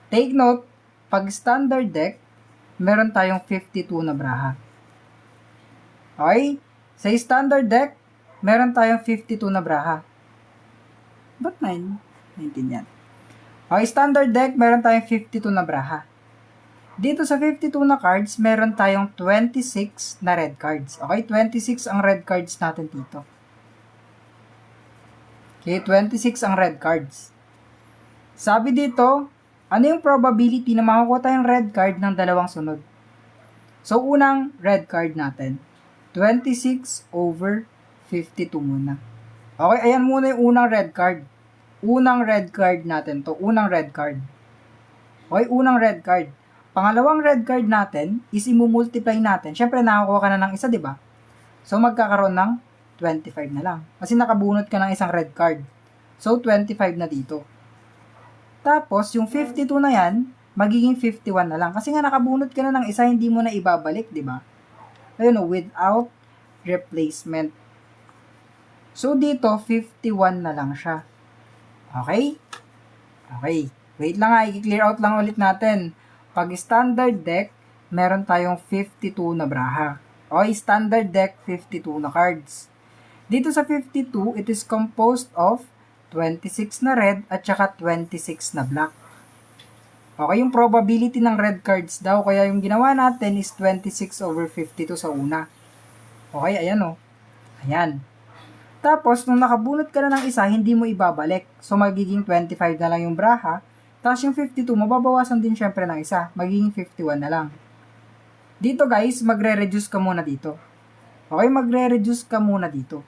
take note, pag standard deck, meron tayong 52 na braha. Okay? Sa standard deck, meron tayong 52 na braha. Ba't 9? 19 yan. Okay, standard deck, meron tayong 52 na braha. Dito sa 52 na cards, meron tayong 26 na red cards. Okay, 26 ang red cards natin dito. Okay, 26 ang red cards. Sabi dito, ano yung probability na makakuha tayong red card ng dalawang sunod? So, unang red card natin, 26 over 52 muna. Okay, ayan muna yung unang red card. Unang red card natin to. Unang red card. Okay, unang red card. Pangalawang red card natin is imumultiply natin. Siyempre, nakakuha ka na ng isa, di ba? So, magkakaroon ng 25 na lang. Kasi nakabunot ka ng isang red card. So, 25 na dito. Tapos, yung 52 na yan, magiging 51 na lang. Kasi nga nakabunot ka na ng isa, hindi mo na ibabalik, di ba? Ayun o, without replacement. So, dito, 51 na lang siya. Okay? Okay. Wait lang nga, i-clear out lang ulit natin. Pag standard deck, meron tayong 52 na braha. Okay, standard deck, 52 na cards. Dito sa 52, it is composed of 26 na red at saka 26 na black. Okay, yung probability ng red cards daw, kaya yung ginawa natin is 26 over 52 sa una. Okay, ayan o. Ayan. Tapos, nung nakabunot ka na ng isa, hindi mo ibabalik. So, magiging 25 na lang yung braha. Tapos yung 52, mababawasan din syempre ng isa. Magiging 51 na lang. Dito guys, magre-reduce ka muna dito. Okay, magre-reduce ka muna dito.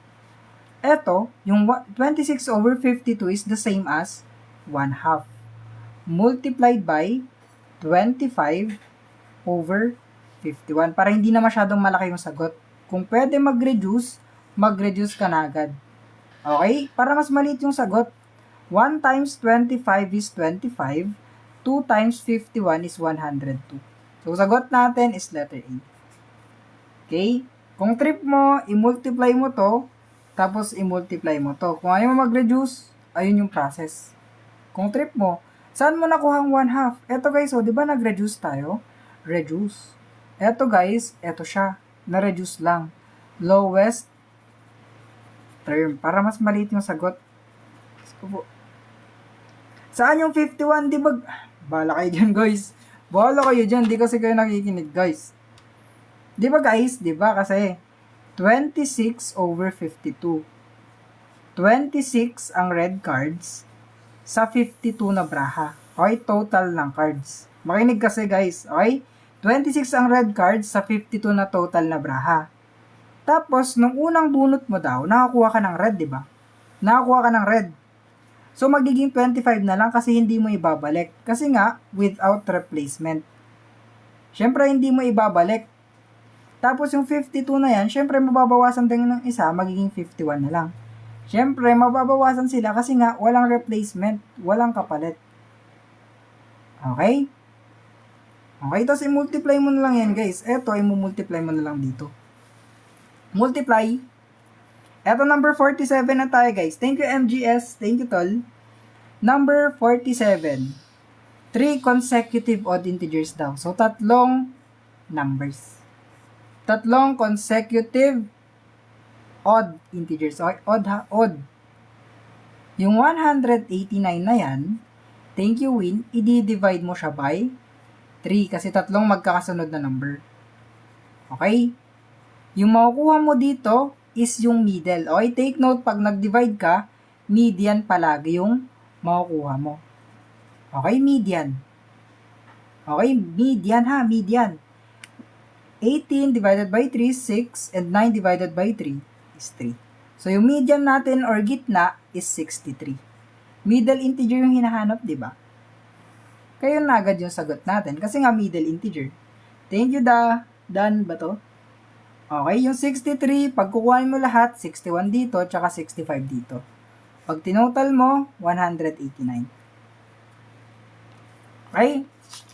Eto, yung 26 over 52 is the same as 1 half. Multiplied by 25 over 51. Para hindi na masyadong malaki yung sagot. Kung pwede mag-reduce ka na agad. Okay? Para mas maliit yung sagot. 1 times 25 is 25. 2 times 51 is 102. So, sagot natin is letter A. Okay? Kung trip mo, i-multiply mo to, tapos i-multiply mo to. Kung ayaw mo mag-reduce, ayun yung process. Kung trip mo, saan mo nakuha ang 1 half? Eto guys, di ba nag-reduce tayo? Reduce. Eto guys, eto siya. Na-reduce lang. Lowest term. Para mas maliit yung sagot. Saan yung 51? Di ba? Bala kayo dyan, guys. Bala kayo dyan. Di kasi kayo nakikinig, guys. Di ba, guys? Di ba? Kasi 26 over 52. 26 ang red cards sa 52 na braha. Okay? Total ng cards. Makinig kasi, guys. Okay? 26 ang red cards sa 52 na total na braha. Tapos, nung unang bunot mo daw, nakakuha ka ng red, di ba? Nakakuha ka ng red. So, magiging 25 na lang kasi hindi mo ibabalik. Kasi nga, without replacement. Siyempre, hindi mo ibabalik. Tapos, yung 52 na yan, siyempre, mababawasan din ng isa, magiging 51 na lang. Siyempre, mababawasan sila kasi nga, walang replacement, walang kapalit. Okay? Okay, tapos i-multiply mo na lang yan, guys. Eto, i-multiply mo na lang dito. Multiply. Eto, number 47 na tayo, guys. Thank you, MGS. Thank you, Tol. Number 47. 3 consecutive odd integers daw. So, tatlong numbers. Tatlong consecutive odd integers. Okay, odd ha? Odd. Yung 189 na yan, thank you, Win, i-divide mo siya by 3 kasi tatlong magkakasunod na number. Okay? Yung makukuha mo dito is yung middle. Okay, take note, pag nag-divide ka, median palagi yung makukuha mo. Okay, median. Okay, median ha, median. 18 divided by 3, 6, and 9 divided by 3 is 3. So, yung median natin or gitna is 63. Middle integer yung hinahanap, di ba? Kaya na agad yung sagot natin kasi nga middle integer. Thank you, Dan ba to? Okay, yung 63, pag kukuhain mo lahat, 61 dito, tsaka 65 dito. Pag tinotal mo, 189. Okay?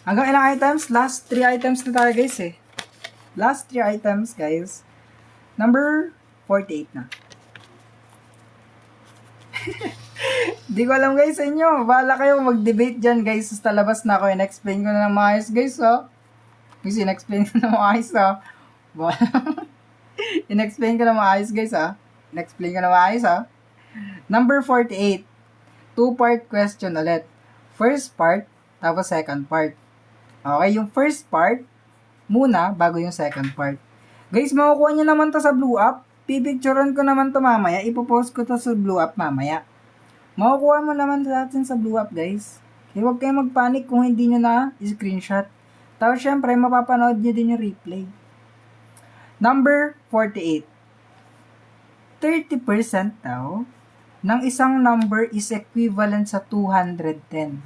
Hanggang ilang items? Last 3 items na tayo, guys, eh. Last 3 items, guys. Number 48 na. Di ko alam, guys, sa inyo. Bahala kayo mag-debate dyan, guys. Sa labas na ako. In-explain ko na ng maayos, guys, oh. Kasi in-explain ko na maayos, oh. In-explain ko na maayos, guys, ah. In-explain ko na maayos, ah. Number 48. 2-part question ulit. First part, tapos second part. Okay, yung first part, muna, bago yung second part. Guys, makukuha nyo naman to sa Blue App. Pipicturean ko naman to mamaya. Ipopost ko to sa Blue App mamaya. Makukuha mo naman natin sa Blue App, guys. Kaya huwag kayong magpanic kung hindi nyo na screenshot. Tapos, syempre, mapapanood nyo din yung replay. Number 48. 30% daw ng isang number is equivalent sa 210.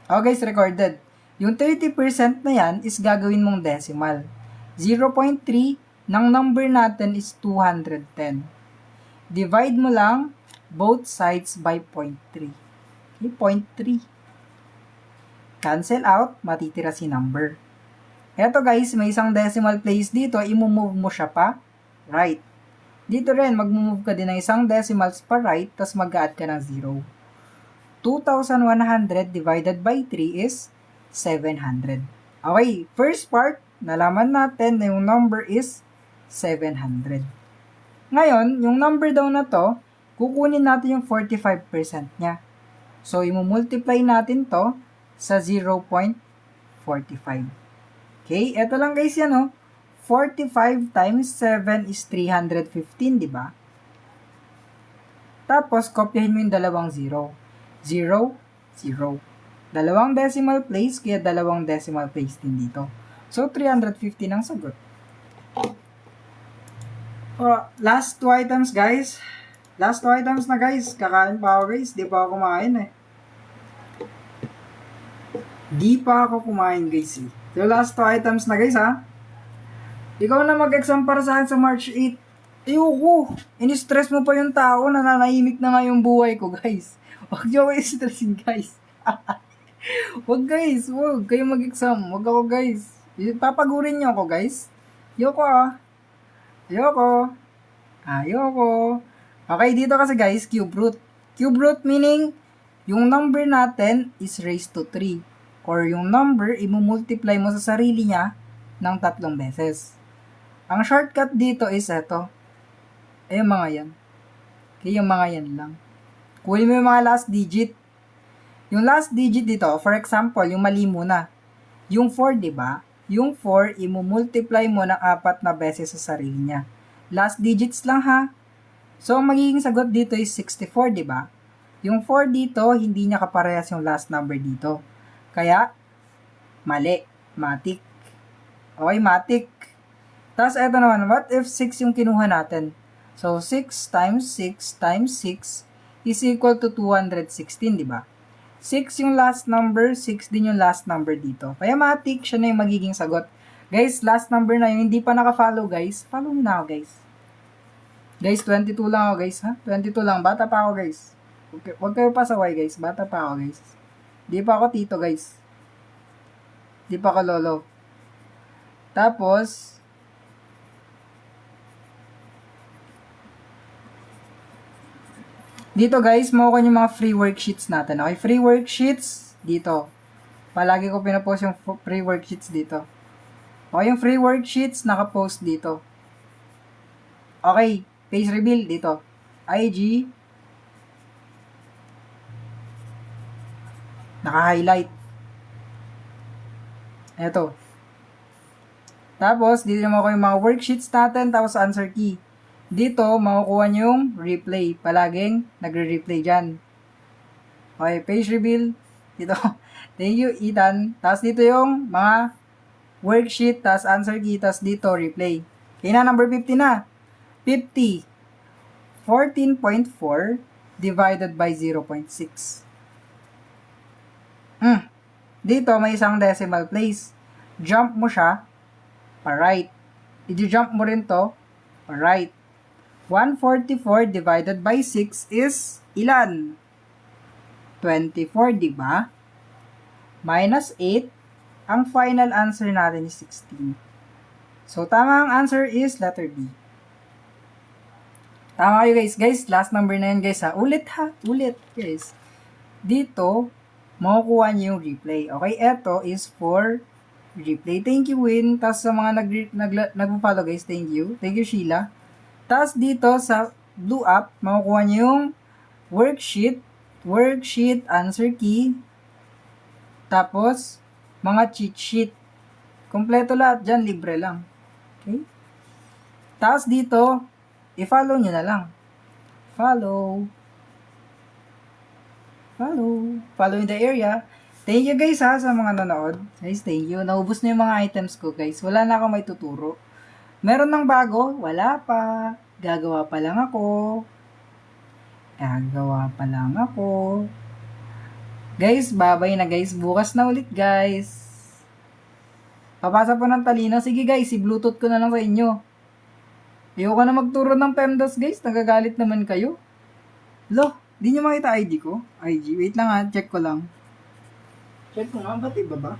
Oh, guys, recorded. Yung 30% na yan is gagawin mong decimal. 0.3 ng number natin is 210. Divide mo lang both sides by 0.3. Okay, 0.3. Cancel out, matitira si number. Eto guys, may isang decimal place dito, i-move mo siya pa right. Dito rin, mag-move ka din ng isang decimals pa right, tas mag-add ka ng 0. 2,100 divided by 3 is 700. Okay, first part, nalaman natin na yung number is 700. Ngayon, yung number daw na to, kukunin natin yung 45% niya. So, i-multiply natin to sa 0.45. Okay, eto lang guys yan, oh. 45 times 7 is 315, di ba? Tapos, kopyahin mo yung dalawang 0. 0, 0. Dalawang decimal place, kaya dalawang decimal place din dito. So, 350 ang sagot. Last 2 items, guys. Last 2 items na, guys. Kakain pa ako, guys. Di pa ako kumain, eh. Di pa ako kumain, guys, eh. So, last 2 items na, guys, ha. Ikaw na mag-exam para sa akin sa March 8. Ayoko. In-stress mo pa yung tao, nananahimik na nga yung buhay ko, guys. Huwag niyo ako i-stressin, guys. Huwag, guys. Huwag kayo mag-exam. Huwag ako, guys. Papagurin niyo ako, guys. Ayoko, ah. Ayoko. Okay, dito kasi, guys, cube root. Cube root meaning, yung number natin is raised to 3. Or yung number, imumultiply mo sa sarili niya ng 3 beses. Ang shortcut dito is ito. Yung mga yan. Okay, yung mga yan lang. Kunin mo yung mga last digit. Yung last digit dito, for example, yung mali muna. Yung 4, di ba? Yung 4, imumultiply mo ng 4 na beses sa sarili niya. Last digits lang, ha? So, ang magiging sagot dito is 64, di ba? Yung 4 dito, hindi niya kaparehas yung last number dito. Kaya, mali. Matik. Okay, matik. Tapos, eto naman, what if 6 yung kinuha natin? So, 6 times 6 times 6 is equal to 216, di ba? 6 yung last number, 6 din yung last number dito. Kaya matik, siya na yung magiging sagot. Guys, last number na yun, hindi pa naka-follow, guys. Follow mo na ako, guys. Guys, 22 lang ako, guys, ha? 22 lang. Bata pa ako, guys. Okay, huwag kayo pasaway, guys. Bata pa ako, guys. Di pa ako tito, guys. Di pa ako lolo. Tapos, dito, guys, makuha yung mga free worksheets natin. Okay, free worksheets dito. Palagi ko pinapost yung free worksheets dito. Okay, yung free worksheets nakapost dito. Okay, page reveal dito. IG naka-highlight. Eto. Tapos, dito naman ko yung mga worksheets natin, tapos answer key. Dito, makukuha nyo yung replay. Palaging nagre-replay dyan. Okay, page reveal. Dito. Thank you, Ethan. Tapos dito yung mga worksheet, tapos answer key, tapos dito, replay. Kaya na, number 50 na. 50. 14.4 divided by 0.6. Dito, may isang decimal place. Jump mo siya, pa-right. I-jump mo rin to, pa-right. 144 divided by 6 is ilan? 24, di ba? Minus 8. Ang final answer natin is 16. So, tama ang answer is letter B. Tama kayo, guys. Guys, last number na yan, guys, ha? Ulit, ha? Ulit, guys. Dito, makukuha niyo yung replay. Okay, eto is for replay. Thank you, Win. Tapos sa mga nagpo-follow, guys, thank you. Thank you, Sheila. Tapos dito sa blue up, makukuha niyo yung worksheet, answer key, tapos mga cheat sheet. Kompleto lahat dyan, libre lang. Okay? Tapos dito, i-follow nyo na lang. Follow in the area. Thank you, guys, ha, sa mga nanood. Guys, thank you. Naubos na yung mga items ko, guys. Wala na akong may tuturo. Meron ng bago? Wala pa. Gagawa pa lang ako. Guys, bye-bye na, guys. Bukas na ulit, guys. Papasa po ng talino. Sige, guys, i-bluetooth ko na lang sa inyo. Ayoko na magturo ng PEMDAS, guys. Nagagalit naman kayo. Lo, di nyo makita ID ko? IG. Wait lang, ha. Check ko lang. Check ko nga. Ba't iba ba?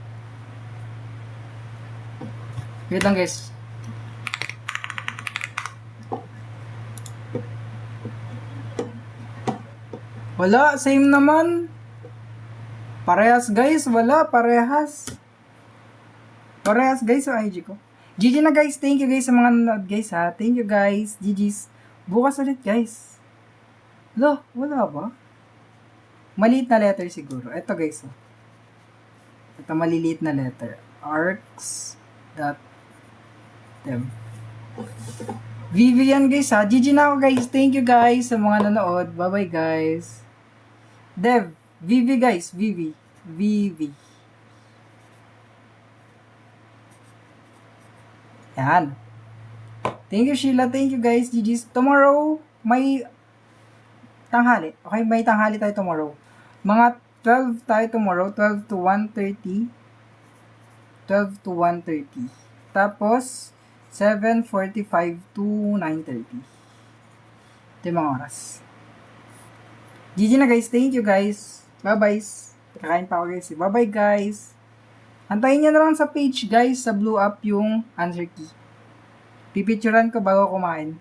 Wait lang, guys. Wala. Same naman. Parehas, guys. Wala. Parehas, guys, sa IG ko. GG na, guys. Thank you, guys, sa mga nanonood, guys, ha. Thank you, guys. GG's. Bukas ulit, guys. Lo, wala ba? Maliit na letter siguro. Ito, guys. Ito, maliliit na letter. arcs.dev. Vivian, guys, ha. GG na ako, guys. Thank you, guys, sa mga nanood. Bye-bye, guys. Dev. Vivi guys, Vivi. Vivi. Yan. Thank you Sheila, thank you guys. GG's. Tomorrow, may tanghali. Okay, may tanghali tayo tomorrow. Mga 12 tayo tomorrow, 12 to 1:30. 12 to 1:30. Tapos, 7:45 to 9:30. Ito yung mga oras. GG na guys. Thank you guys. Bye-bye. Kakain pa ako guys. Bye-bye guys. Antayin nyo na lang sa page guys, sa blue up yung answer key. Pipicturean ko bago kumain.